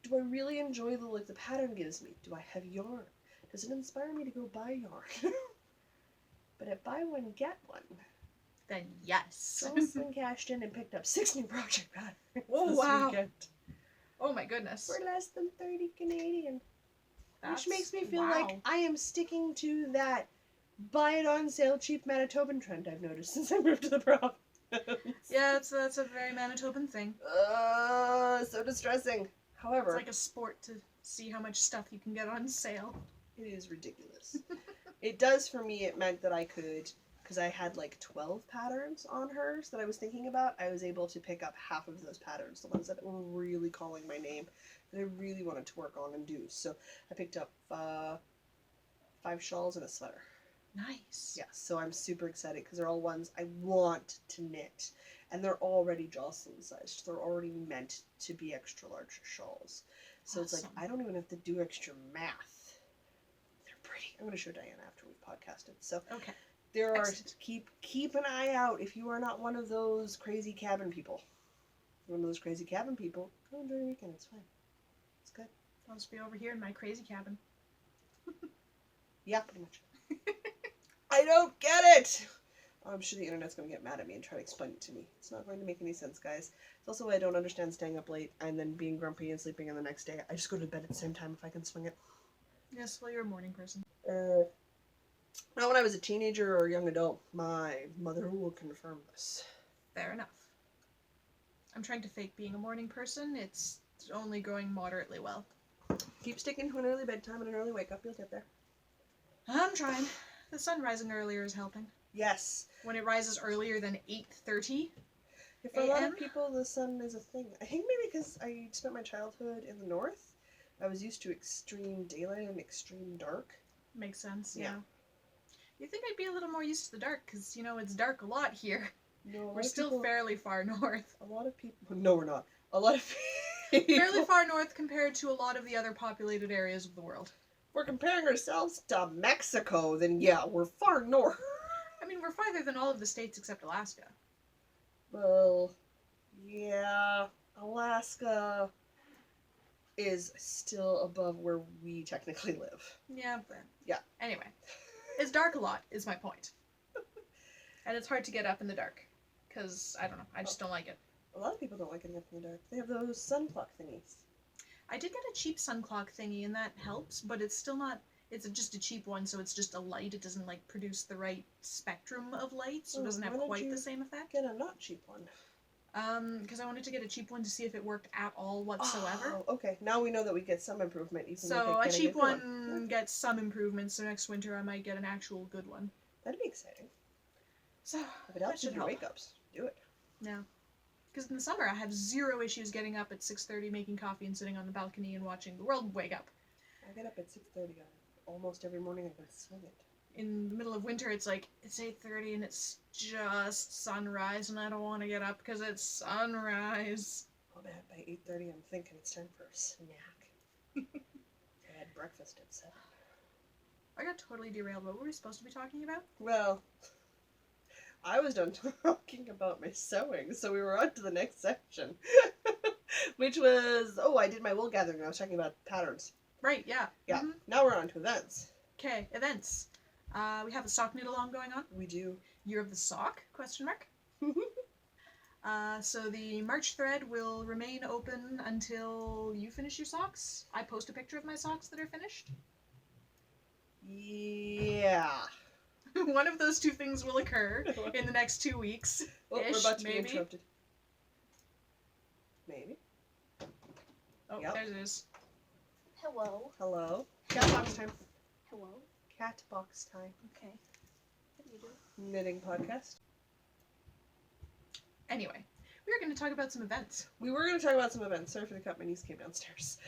Do I really enjoy the look the pattern gives me? Do I have yarn? Does it inspire me to go buy yarn? But at buy one, get one. Then yes. Jocelyn cashed in and picked up 6 new project patterns Oh, this wow. weekend. Oh my goodness. For less than 30 Canadian. That's, Which makes me feel wow. like I am sticking to that buy it on sale cheap Manitoban trend I've noticed since I moved to the province. Yeah, that's a very Manitoban thing. So distressing. However, It's like a sport to see how much stuff you can get on sale. it is ridiculous. It does for me, it meant that I could, because I had like 12 patterns on hers that I was thinking about, I was able to pick up half of those patterns, the ones that were really calling my name, that I really wanted to work on and do. So I picked up 5 shawls and a sweater. Nice. Yeah, so I'm super excited because they're all ones I want to knit. And they're already Jocelyn sized. They're already meant to be extra large shawls. So it's like, Awesome. I don't even have to do extra math. They're pretty. I'm going to show Diana after we've podcasted. So Okay. there are, Excellent. keep an eye out if you are not one of those crazy cabin people. One of those crazy cabin people, go enjoy your weekend. It's fine. It's good. I'll just be over here in my crazy cabin. Yeah, pretty much. I don't get it! I'm sure the internet's going to get mad at me and try to explain it to me. It's not going to make any sense, guys. It's also why I don't understand staying up late and then being grumpy and sleeping in the next day. I just go to bed at the same time if I can swing it. Yes, well, you're a morning person. Not when I was a teenager or a young adult. My mother will confirm this. Fair enough. I'm trying to fake being a morning person. It's only going moderately well. Keep sticking to an early bedtime and an early wake up. You'll get there. I'm trying. The sun rising earlier is helping. Yes. When it rises earlier than 8:30. For a lot AM? of people, the sun is a thing. I think maybe because I spent my childhood in the north, I was used to extreme daylight and extreme dark. Makes sense, Yeah. yeah. You think I'd be a little more used to the dark, because, it's dark a lot here. No, a lot We're of still people, fairly far north. A lot of people. No, we're not. A lot of people. Fairly far north compared to a lot of the other populated areas of the world. If we're comparing ourselves to Mexico, then yeah, we're far north. I mean, we're farther than all of the states except Alaska. Well, yeah, Alaska is still above where we technically live. Yeah, but... Yeah. Anyway. It's dark a lot, is my point. And it's hard to get up in the dark. Because, I don't know, I just don't like it. A lot of people don't like getting up in the dark. They have those sun clock thingies. I did get a cheap sun clock thingy, and that helps, but it's still not... It's just a cheap one, so it's just a light. It doesn't, produce the right spectrum of light, so it doesn't have why don't quite you the same effect. Get a not cheap one. Because I wanted to get a cheap one to see if it worked at all whatsoever. Oh, okay. Now we know that we get some improvement. Even So with a getting cheap good one gets some improvement, so next winter I might get an actual good one. That'd be exciting. So, If it helps should with your help. wake-ups, do it. yeah. Because in the summer I have zero issues getting up at 6:30, making coffee and sitting on the balcony and watching the world wake up. I get up at 6:30 almost every morning. I gotta swing it. In the middle of winter, it's 8:30 and it's just sunrise, and I don't want to get up because it's sunrise. I'll bet by 8:30 I'm thinking it's time for a snack. I had breakfast at 7. I got totally derailed. What were we supposed to be talking about? Well, I was done talking about my sewing, so we were on to the next section. Which was, I did my wool gathering. I was talking about patterns. Right, yeah. Yeah. Now we're on to events. Okay, events. We have a sock knit along going on. We do. Year of the Sock, ? So the March thread will remain open until you finish your socks. I post a picture of my socks that are finished. Yeah. One of those two things will occur in the next 2 weeks. We're Ish, about to maybe. be interrupted. Maybe. Oh, Yep. there it is. Hello. Hello. Cat box time. Hello. Cat box time. Okay. What do you do? Knitting podcast. Anyway, we are going to talk about some events. We were going to talk about some events. Sorry for the cut. My niece came downstairs.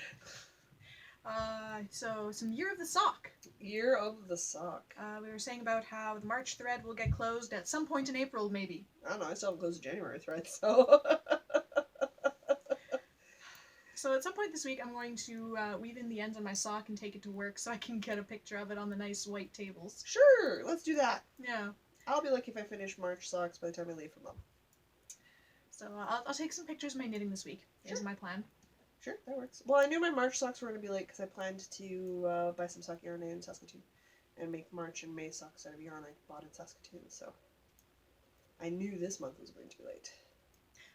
So some Year of the Sock. Year of the Sock. We were saying about how the March thread will get closed at some point in April, maybe. I don't know. I still haven't closed the January thread, so... So at some point this week, I'm going to weave in the ends on my sock and take it to work so I can get a picture of it on the nice white tables. Sure, let's do that. Yeah. I'll be lucky if I finish March socks by the time I leave for Mom. So I'll take some pictures of my knitting this week. Is Sure. my plan. Sure, that works. Well, I knew my March socks were going to be late because I planned to buy some sock yarn in Saskatoon and make March and May socks out of yarn I bought in Saskatoon, so I knew this month was going to be late.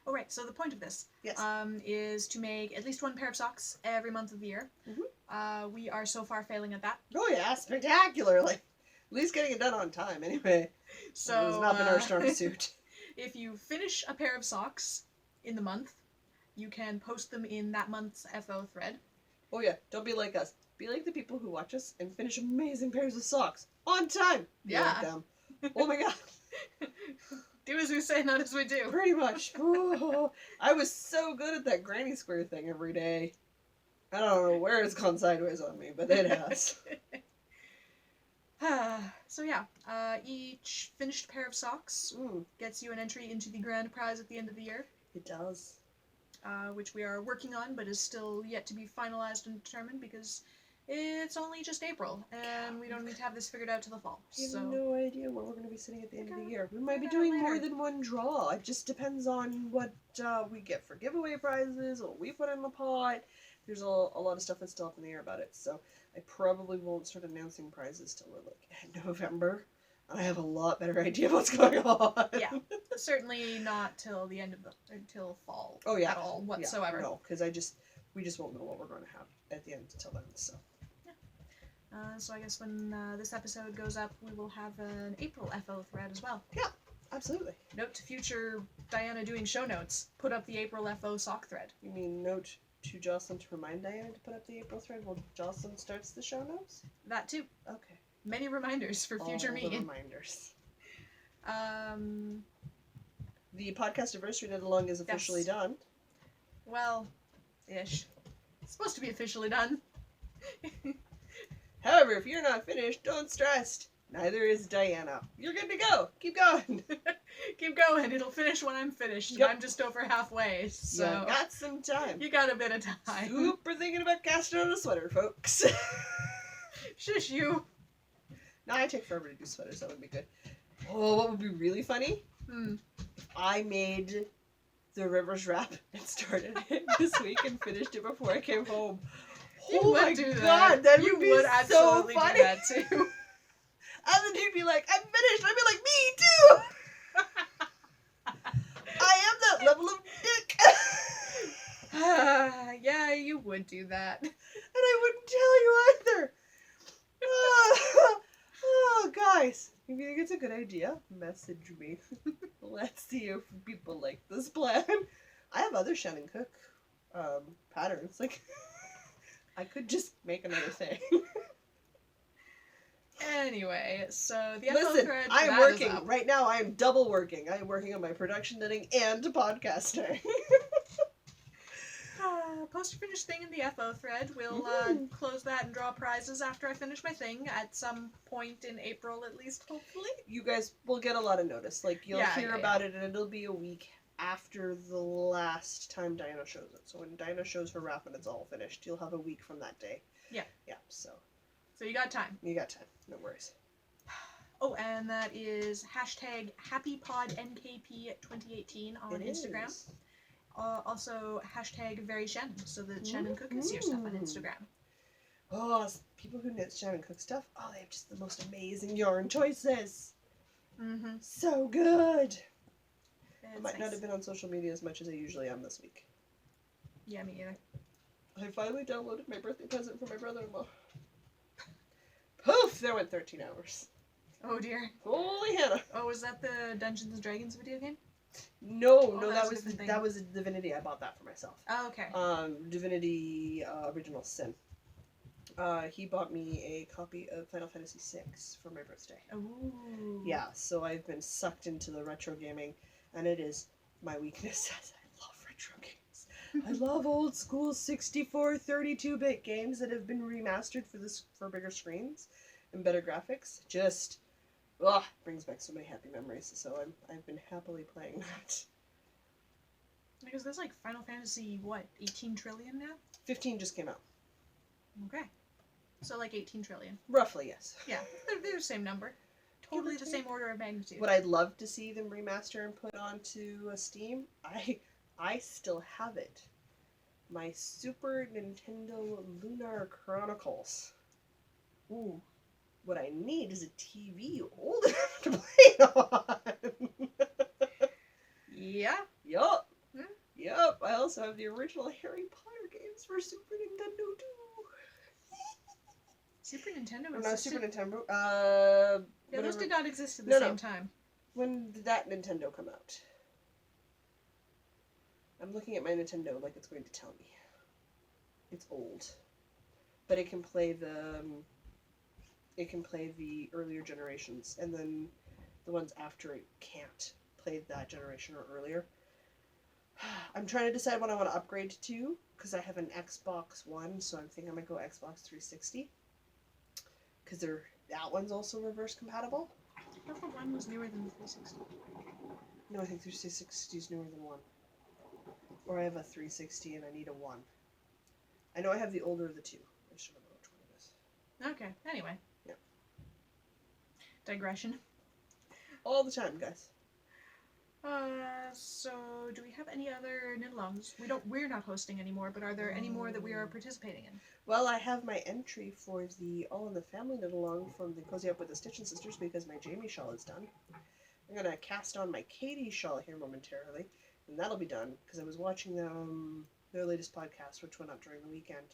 Oh, right. So the point of this Yes. is to make at least one pair of socks every month of the year. Mhm. We are so far failing at that. Oh yeah, spectacularly. At least getting it done on time, anyway. So it has not been our strong suit. If you finish a pair of socks in the month, you can post them in that month's FO thread. Oh yeah, don't be like us. Be like the people who watch us and finish amazing pairs of socks on time. Be like them. Oh my god. Do as we say, not as we do. Pretty much. Oh, I was so good at that granny square thing every day. I don't know where it's gone sideways on me, but it has. So yeah, each finished pair of socks gets you an entry into the grand prize at the end of the year. It does. Which we are working on, but is still yet to be finalized and determined because it's only just April, and we don't need to have this figured out till the fall. I have So no idea where we're going to be sitting at the end of the year. We might be figure it out doing more later. than one draw. It just depends on what we get for giveaway prizes or what we put in the pot. There's a lot of stuff that's still up in the air about it, so I probably won't start announcing prizes till we're like in November. I have a lot better idea of what's going on. Yeah. Certainly not till the end of until fall. Oh yeah. At all whatsoever. Yeah, no, because we just won't know what we're going to have at the end until then. So. So I guess when this episode goes up, we will have an April FO thread as well. Yeah, absolutely. Note to future Diana doing show notes: put up the April FO sock thread. You mean note to Jocelyn to remind Diana to put up the April thread while Jocelyn starts the show notes? That too. Okay. Many reminders for future All me. the reminders. The podcast anniversary knit along is officially done. Well, ish. It's supposed to be officially done. However, if you're not finished, don't stress. Neither is Diana. You're good to go. Keep going. Keep going. It'll finish when I'm finished. Yep. And I'm just over halfway. So You got some time. you got a bit of time. Super thinking about casting on a sweater, folks. Shush you. No, I take forever to do sweaters. That would be good. Oh, what would be really funny? I made the Rivers wrap and started it this week and finished it before I came home. You Oh would my do god, that. would be would so absolutely funny. do that too. And then he'd be like, I'm finished. I'd be like, me too. I am that level of dick. Yeah, you would do that. And I wouldn't tell you either. Oh, guys. If you think it's a good idea, message me. Let's see if people like this plan. I have other Shannon Cook patterns. Like, I could just make another thing. Anyway, so the FO Listen, thread I am that is working. up. Right now, I am double working. I am working on my production knitting and podcasting. Post your finished thing in the FO thread. We'll close that and draw prizes after I finish my thing at some point in April, at least, hopefully. You guys will get a lot of notice. Like, you'll hear about it, and it'll be a week after the last time Diana shows it. So when Diana shows her wrap and it's all finished, you'll have a week from that day. Yeah. Yeah, so So you got time. you got time. No worries. Oh, and that is hashtag HappyPodNKP2018 on Instagram. Is. Also, hashtag Very Shannon, so that Shannon Cook can see your stuff on Instagram. Oh, people who knit Shannon Cook stuff, oh, they have just the most amazing yarn choices. Mm-hmm. So good. I might Nice. not have been on social media as much as I usually am this week. Yeah, me either. I finally downloaded my birthday present for my brother-in-law. Poof! There went 13 hours. Oh dear. Holy Hannah. Oh, was that the Dungeons and Dragons video game? No, Oh, that that was a was different thing. that was Divinity. I bought that for myself. Oh, okay. Divinity Original Sin. He bought me a copy of Final Fantasy VI for my birthday. Ooh. Yeah, so I've been sucked into the retro gaming, and it is my weakness as I love retro games. I love old school 64, 32-bit games that have been remastered for bigger screens and better graphics. Just brings back so many happy memories. So I've been happily playing that. Because there's like Final Fantasy, 18 trillion now? 15 just came out. Okay. So like 18 trillion. Roughly, yes. Yeah, they're the same number. Totally the same order of magnitude. What I'd love to see them remaster and put onto Steam, I still have it. my Super Nintendo Lunar Chronicles. Ooh. What I need is a TV old enough to play on. Yeah. Yup. Hmm? Yup. I also have the original Harry Potter games for Super Nintendo too. Super Nintendo Or not existed. Super Nintendo. Yeah, those Whatever. did not exist at the No, same no. time. When did that Nintendo come out? I'm looking at my Nintendo like it's going to tell me. It's old, but it can play the earlier generations, and then the ones after it can't play that generation or earlier. I'm trying to decide what I want to upgrade to because I have an Xbox One, so I'm thinking I might go Xbox 360 because that one's also reverse compatible. I thought one was newer than the 360. No, I think 360 is newer than one. Or I have a 360 and I need a 1. I know I have the older of the two. I just don't know which one it is. Okay, anyway. Yep. Digression. All the time, guys. So do we have any other knit-alongs? We're not hosting anymore, but are there any more that we are participating in? Well, I have my entry for the All in the Family knit along from the Cozy Up with the Stitch and Sisters because my Jamie shawl is done. I'm gonna cast on my Katie shawl here momentarily, and that'll be done because I was watching their latest podcast, which went up during the weekend,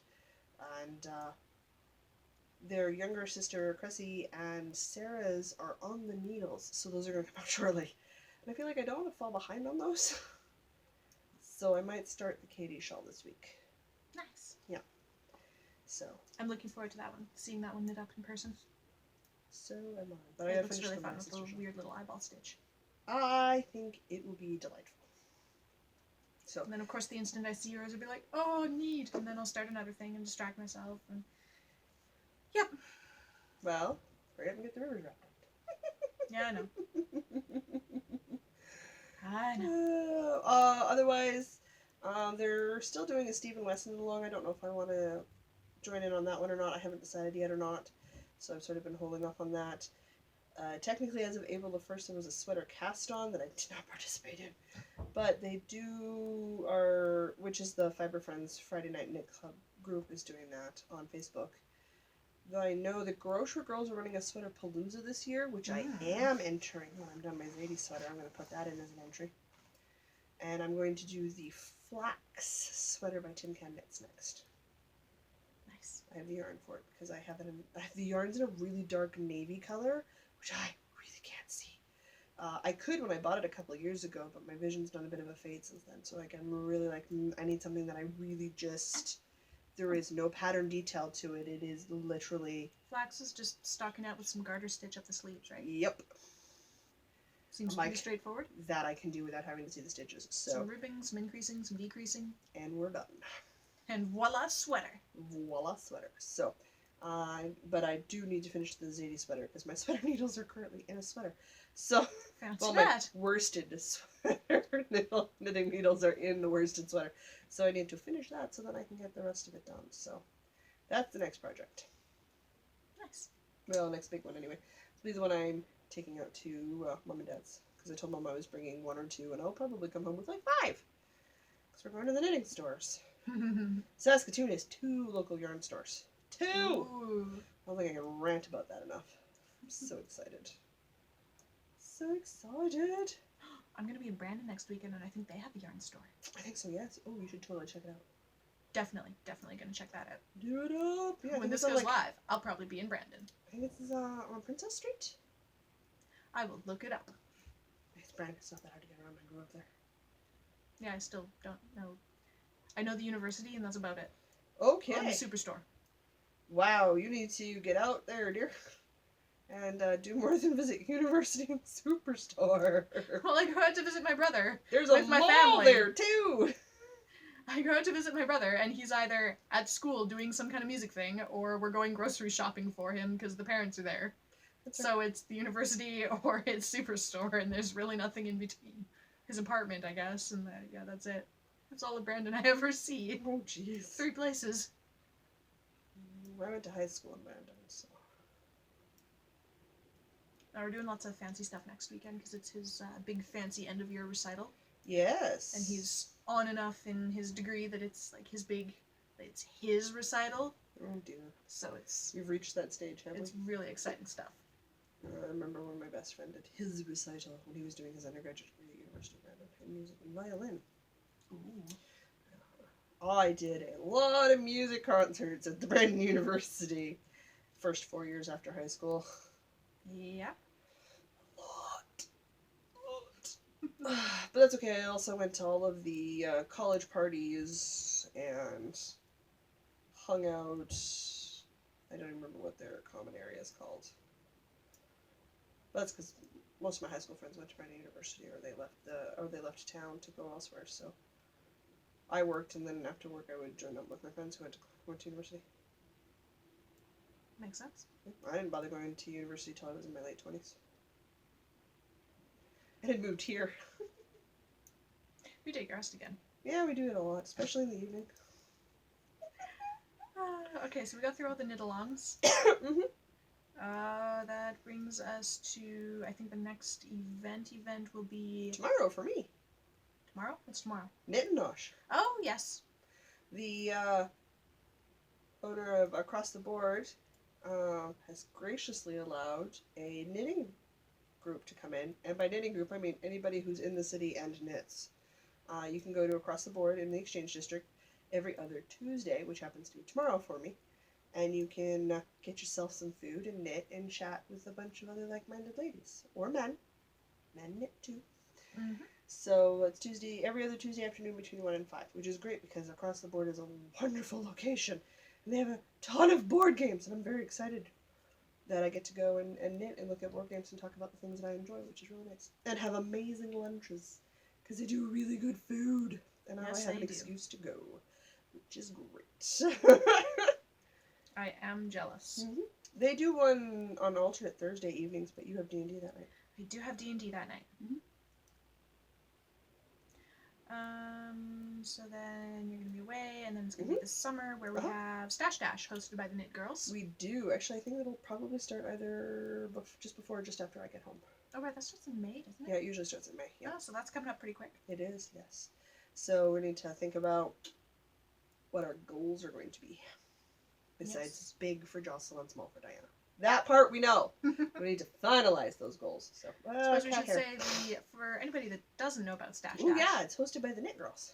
and their younger sister Cressy and Sarah's are on the needles, so those are gonna come out shortly. And I feel like I don't want to fall behind on those, so I might start the Katie shawl this week. Nice. So I'm looking forward to that one, seeing that one knit up in person. So am I. But I It gotta looks finish really the fun my with sister the shawl. weird little eyeball stitch. I think it will be delightful. So And then, of course, the instant I see yours, I'll be like, oh, neat. And then I'll start another thing and distract myself. And well, hurry up and get the rivers wrapped up. yeah, I know. I know. Otherwise, they're still doing a Stephen Wesson along. I don't know if I want to join in on that one or not. I haven't decided yet or not. So I've sort of been holding off on that. Technically, as of April the 1st, there was a sweater cast on that I did not participate in. But they which is the Fiber Friends Friday Night Knit Club group, is doing that on Facebook. Though I know the Grocery Girls are running a sweater palooza this year, which I am entering when I'm done my Zadie sweater. I'm going to put that in as an entry. And I'm going to do the Flax sweater by Tin Can Knits next. Nice. I have the yarn for it because I have the yarn's in a really dark navy color, which I really can't see. I could when I bought it a couple of years ago, but my vision's done a bit of a fade since then. So like, I'm really like, I need something that I really just, there is no pattern detail to it. It is literally. Flax is just stocking out with some garter stitch up the sleeves, right? Yep. Seems Like- pretty straightforward. That I can do without having to see the stitches. So, Some ribbing, some increasing, some decreasing. and we're done. And voila, sweater. Voila, sweater. So, but I do need to finish the Zadie sweater because my sweater needles are currently in a sweater. So, Fancy well, my that. worsted sweater knitting needles are in the worsted sweater. So I need to finish that so then I can get the rest of it done. So, that's the next project. Nice. Well, next big one anyway. This will be the one I'm taking out to Mom and Dad's because I told Mom I was bringing 1 or 2, and I'll probably come home with like 5 because we're going to the knitting stores. Saskatoon has 2 local yarn stores. 2! Ooh. I don't think I can rant about that enough. I'm so excited. So excited. I'm going to be in Brandon next weekend, and I think they have a yarn store. I think so, yes. Oh, you should totally check it out. Definitely going to check that out. Do it up. Yeah, I When think this it's on, goes like, live, I'll probably be in Brandon. I think it's on Princess Street. I will look it up. It's Brandon. It's not that hard to get around. I grew up there. Yeah, I still don't know. I know the university, and that's about it. Okay. And the superstore. Wow, you need to get out there, dear. And do more than visit University and Superstore. Well, I go out to visit my brother. There's a with my mall family. there, too. I go out to visit my brother, and he's either at school doing some kind of music thing, or we're going grocery shopping for him because the parents are there. So it's the university or it's superstore, and there's really nothing in between. His apartment, I guess, and yeah, that's it. That's all of Brandon I ever see. Oh, jeez. 3 places. I went to high school in Brandon, so. Now we're doing lots of fancy stuff next weekend because it's his big fancy end of year recital, Yes. and he's on enough in his degree that it's like it's his recital. Oh dear. So it's We've reached that stage, have we? it's really exciting stuff. I remember when my best friend did his recital when he was doing his undergraduate degree at University of Maryland in music and violin. Ooh. I did a lot of music concerts at the Brandon University. First 4 years after high school. Yep. But that's okay. I also went to all of the college parties and hung out. I don't even remember what their common area is called. But that's because most of my high school friends went to Brandon University, or they left town to go elsewhere. So I worked, and then after work, I would join up with my friends who went to university. Makes sense. I didn't bother going to university till I was in my late 20s. I had moved here. We take rest again. Yeah, we do it a lot, especially in the evening. Okay, so we got through all the knit-alongs. Mm-hmm. That brings us to, I think the next event will be Tomorrow for me. tomorrow? What's tomorrow? Knit and Nosh. Oh, yes. The owner of Across the Board has graciously allowed a knitting group to come in. And by knitting group, I mean anybody who's in the city and knits. You can go to Across the Board in the Exchange District every other Tuesday, which happens to be tomorrow for me. And you can get yourself some food and knit and chat with a bunch of other like-minded ladies. Or men. Men knit too. Mm-hmm. So it's every other Tuesday afternoon between 1 and 5, which is great because Across the Board is a wonderful location. And they have a ton of board games, and I'm very excited that I get to go and knit and look at board games and talk about the things that I enjoy, which is really nice. And have amazing lunches, because they do really good food. And now Yes, I have they an do. excuse to go, which is great. I am jealous. Mm-hmm. They do one on alternate Thursday evenings, but you have D&D that night. I do have D&D that night. Mhm. So then you're going to be away, and then it's going to be this summer where we have Stash Dash, hosted by the Knit Girls. We do. Actually, I think it'll probably start either just before or just after I get home. Oh, right, that starts in May, doesn't it? Yeah, it usually starts in May. Yeah. Oh, so that's coming up pretty quick. It is, yes. So we need to think about what our goals are going to be. Besides Yes. big for Jocelyn, small for Diana. That part we know. We need to finalize those goals. So, Suppose we cat should hair. say, for anybody that doesn't know about Stash Dash, Ooh, yeah, it's hosted by the Knit Girls.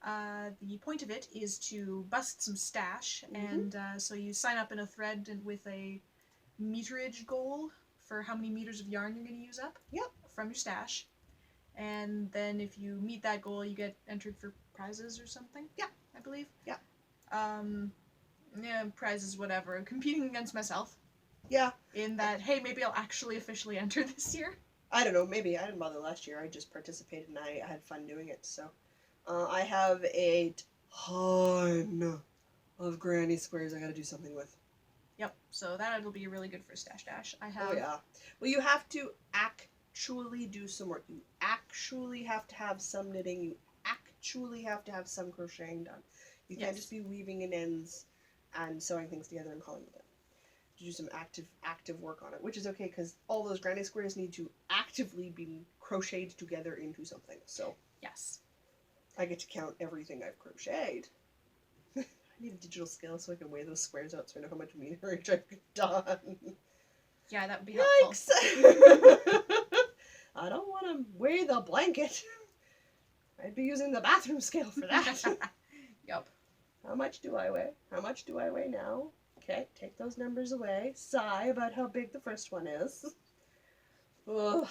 the point of it is to bust some stash, Mhm. and so you sign up in a thread and with a meterage goal for how many meters of yarn you're going to use up Yep. from your stash. And then if you meet that goal, you get entered for prizes or something. Yeah. I believe. Yeah. Yeah, prizes, whatever. I'm competing against myself. Yeah. In that, hey, maybe I'll actually officially enter this year. I don't know, maybe. I didn't bother last year. I just participated and I had fun doing it. So I have a ton of granny squares I gotta do something with. Yep. So that'll be really good for Stash Dash. I have. Oh, yeah. Well, you have to actually do some work. You actually have to have some knitting. You actually have to have some crocheting done. You can't Yes. just be weaving in ends and sewing things together and calling it done. To do some active work on it, which is okay because all those granny squares need to actively be crocheted together into something. So Yes. I get to count everything I've crocheted. I need a digital scale so I can weigh those squares out so I know how much meterage I've done. Yeah, that would be helpful. Yikes! I don't want to weigh the blanket. I'd be using the bathroom scale for that. Yup. How much do I weigh? How much do I weigh now? Okay, take those numbers away. Sigh about how big the first one is. Ugh.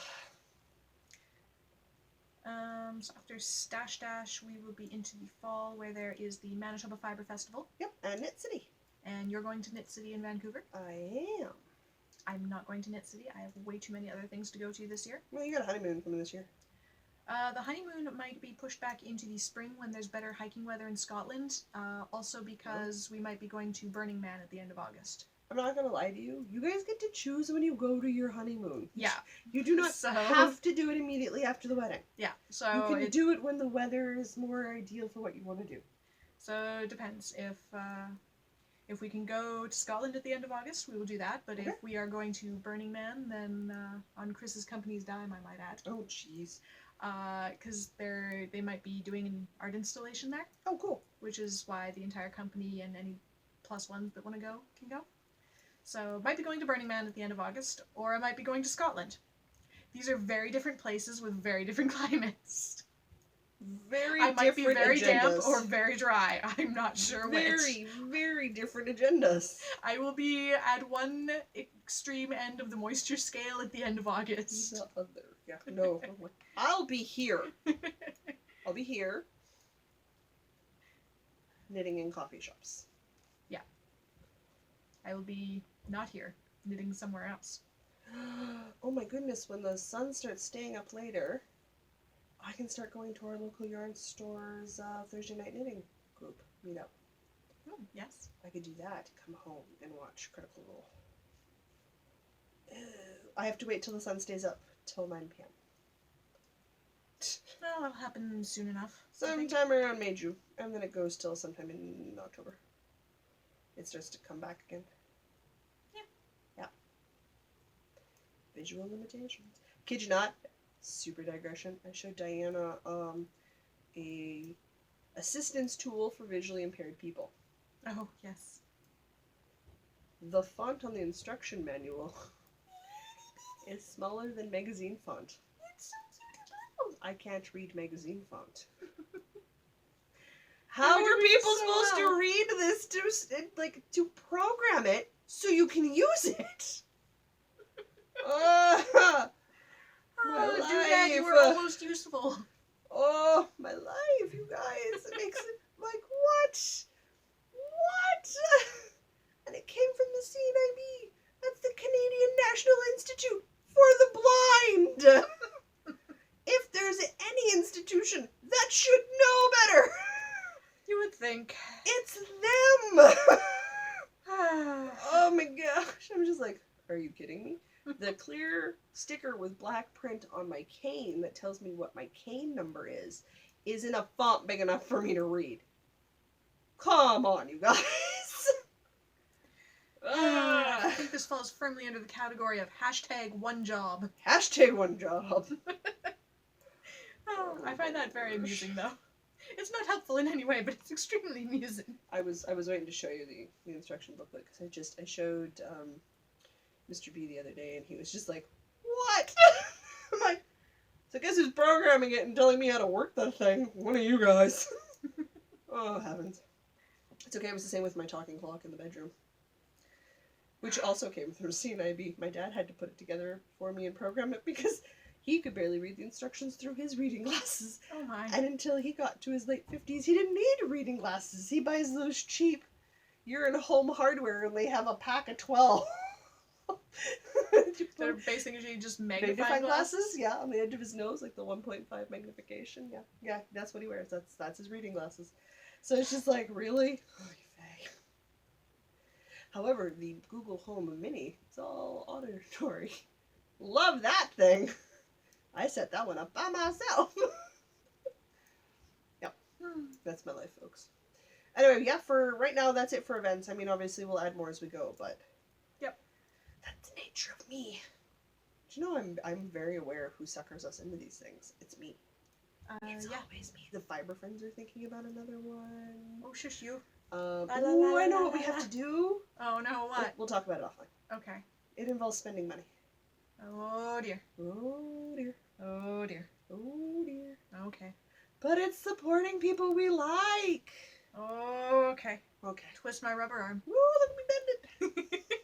So after Stash Dash, we will be into the fall where there is the Manitoba Fiber Festival, Yep, and Knit City. and you're going to Knit City in Vancouver. I am. I'm not going to Knit City. I have way too many other things to go to this year. Well, you got a honeymoon coming this year. The honeymoon might be pushed back into the spring when there's better hiking weather in Scotland, also because we might be going to Burning Man at the end of August. I'm not gonna lie to you. You guys get to choose when you go to your honeymoon. Yeah. You do not So- have to do it immediately after the wedding. Yeah, so You can do it when the weather is more ideal for what you want to do. So it depends. If If we can go to Scotland at the end of August, we will do that. But Okay. if we are going to Burning Man, then on Chris's company's dime, I might add. Oh, jeez. Because they might be doing an art installation there, Oh, cool. which is why the entire company and any plus ones that want to go can go. So might be going to Burning Man at the end of August, or I might be going to Scotland. These are very different places with very different climates. Very I might be different very damp agendas. or very dry. I'm not sure which. Very, very different agendas. I will be at one extreme end of the moisture scale at the end of August. The other. Yeah, no. I'll be here. I'll be here. Knitting in coffee shops. I will be not here, knitting somewhere else. Oh my goodness, when the sun starts staying up later, I can start going to our local yarn store's Thursday night knitting group meetup. Oh, yes. I could do that, come home and watch Critical Role. I have to wait till the sun stays up till 9 p.m. Well, that'll happen soon enough. I think. Sometime around May, June, and then it goes till sometime in October. It starts to come back again. Yeah. Visual limitations. Kid you not, super digression. I showed Diana a assistance tool for visually impaired people. Oh, yes. The font on the instruction manual is smaller than magazine font. It's so cute. I can't read magazine font. How are people supposed to read this to program it so you can use it? My Doodad, you were life. almost useful. Oh, my life, you guys. It makes it like, what? What? And it came from the CNIB. That's the Canadian National Institute for the Blind. If there's any institution that should know better, You would think. it's them. Oh my gosh. I'm just like, are you kidding me? The clear sticker with black print on my cane that tells me what my cane number is in a font big enough for me to read. Come on, you guys. I think this falls firmly under the category of #OneJob. Hashtag one job. Oh, I find that very amusing, though. It's not helpful in any way, but it's extremely amusing. I was waiting to show you the instruction booklet because I showed Mr. B the other day and he was just like, what? I'm like, so I guess who's programming it and telling me how to work the thing? One of you guys. Oh heavens. It's okay, it was the same with my talking clock in the bedroom. Which also came through CNIB. My dad had to put it together for me and program it because he could barely read the instructions through his reading glasses. Oh my. And until he got to his late 50s, he didn't need reading glasses. He buys those cheap, you're in home hardware and they have a pack of 12. They're basically just Magnifying magnifying glasses, yeah, on the edge of his nose, like the 1.5 magnification, yeah, that's what he wears. That's his reading glasses. So it's just like, really? Oh, you fag. However, the Google Home Mini, it's all auditory. Love that thing. I set that one up by myself. Yep, that's my life, folks. Anyway, yeah, for right now, that's it for events. I mean, obviously, we'll add more as we go, but Yep. That's the nature of me. Do you know I'm very aware of who suckers us into these things? It's me. It's Yeah. always me. The Fiber Friends are thinking about another one. Oh, shush you. Ooh, La, la, la, I know la, what we la, have la. to do. Oh no, what? We'll talk about it offline. Okay. It involves spending money. Oh dear. Oh dear. Oh dear. Oh dear. Okay. But it's supporting people we like. Okay. Okay. Twist my rubber arm. Woo, look at me bend it.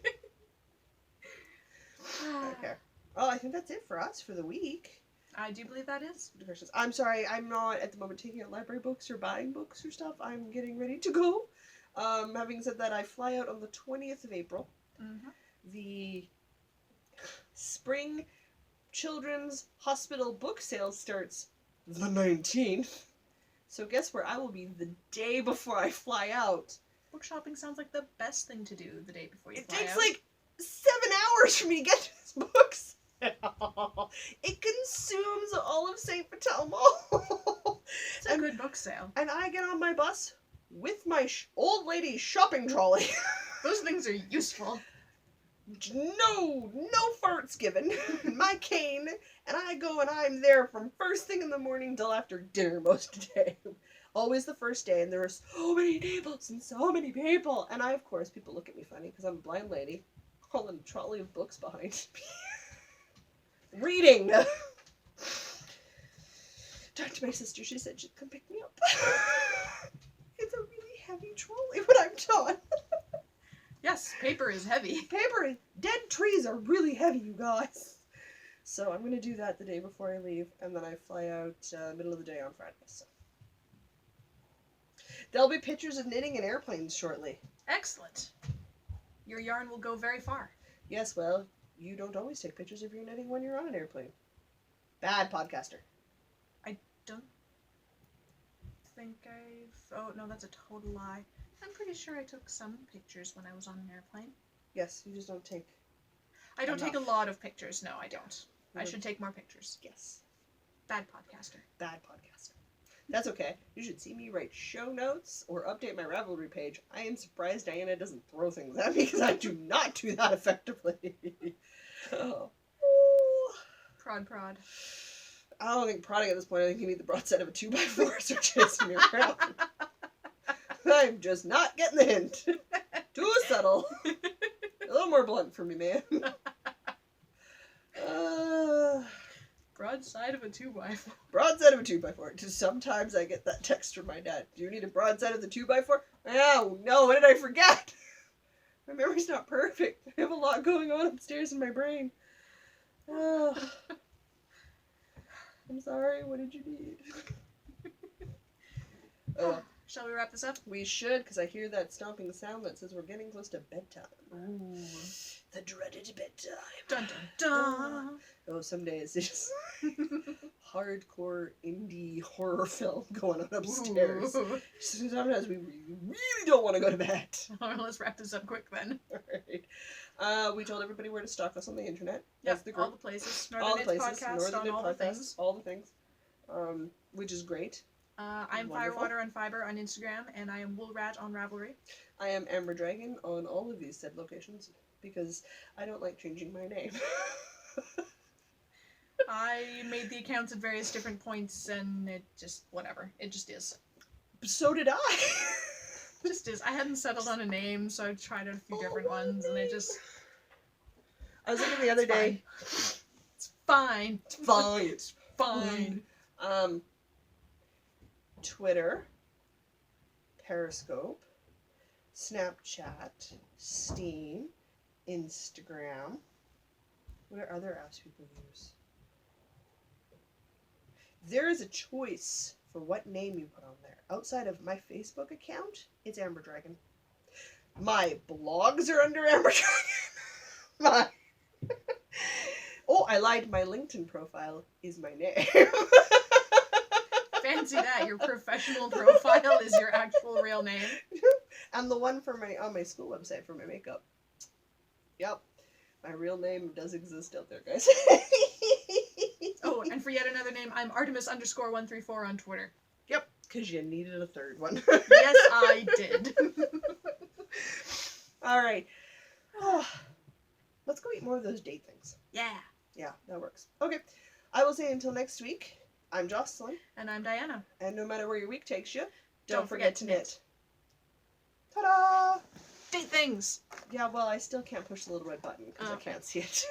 Okay. Well, I think that's it for us for the week. I do believe that is. I'm sorry, I'm not at the moment taking out library books or buying books or stuff. I'm getting ready to go. Having said that, I fly out on the 20th of April. Mm-hmm. The Spring Children's Hospital book sale starts the 19th. So guess where I will be the day before I fly out. Book shopping sounds like the best thing to do the day before you It fly takes out. like 7 hours for me to get to this book sale. It consumes all of St. Vital Mall. It's a good book sale. And I get on my bus with my old lady shopping trolley. Those things are useful. No farts given. My cane, and I go and I'm there from first thing in the morning till after dinner most of the day. Always the first day, and there are so many tables and so many people. And of course, people look at me funny because I'm a blind lady, hauling a trolley of books behind me. Reading! Talked to my sister, she said she'd come pick me up. It's a really heavy trolley when I'm done. Yes, paper is heavy. Dead trees are really heavy, you guys. So I'm gonna do that the day before I leave, and then I fly out middle of the day on Friday. So there'll be pictures of knitting in airplanes shortly. Excellent. Your yarn will go very far. Yes, well, you don't always take pictures of your knitting when you're on an airplane. Bad podcaster. Don't think oh no, that's a total lie. I'm pretty sure I took some pictures when I was on an airplane. Yes, you just don't take. I don't take a enough. lot of pictures. No, I don't. I Mhm. should take more pictures. Yes. Bad podcaster. Bad podcaster. That's okay. You should see me write show notes or update my Ravelry page. I am surprised Diana doesn't throw things at me because I do not do that effectively. Oh. Prod. I don't think prodding at this point. I think you need the broadside of a 2x4 so chasing me around. I'm just not getting the hint. Too subtle. A little more blunt for me, man. Broadside of a 2x4. Broadside of a 2x4. Just sometimes I get that text from my dad. Do you need a broadside of the 2x4? Oh, no, what did I forget? My memory's not perfect. I have a lot going on upstairs in my brain. I'm sorry, what did you need? Shall we wrap this up? We should, because I hear that stomping sound that says we're getting close to bedtime. Ooh. The dreaded bedtime. Dun dun dun. Oh, some days it's just hardcore indie horror film going on upstairs. Ooh. Sometimes we really don't want to go to bed. Alright, let's wrap this up quick then. Alright. We told everybody where to stalk us on the internet. Yep, the all group. the places. All the Northern Knits places. Podcast Northern on Knit all the Podcast, things. all the things. Which is great. I'm Wonderful. Firewater on Fiber on Instagram, and I am Woolrat on Ravelry. I am Amber Dragon on all of these said locations because I don't like changing my name. I made the accounts at various different points, and it just, whatever. It just is. So did I. It just is. I hadn't settled on a name, so I tried out a few different ones, and it just... I was looking the other day. It's fine. It's fine. It's fine. Twitter, Periscope, Snapchat, Steam, Instagram. What are other apps people use? There is a choice for what name you put on there. Outside of my Facebook account, it's Amber Dragon. My blogs are under Amber Dragon. Oh, I lied. My LinkedIn profile is my name. Fancy that. Your professional profile is your actual real name. And the one for on my school website for my makeup. Yep. My real name does exist out there, guys. Oh, and for yet another name, I'm Artemis_134 on Twitter. Yep, because you needed a third one. Yes, I did. Alright. Let's go eat more of those date things. Yeah. Yeah, that works. Okay. I will say until next week, I'm Jocelyn. And I'm Diana. And no matter where your week takes you, Don't forget to knit. Ta-da! Date things. Yeah, well, I still can't push the little red button because I Okay. can't see it.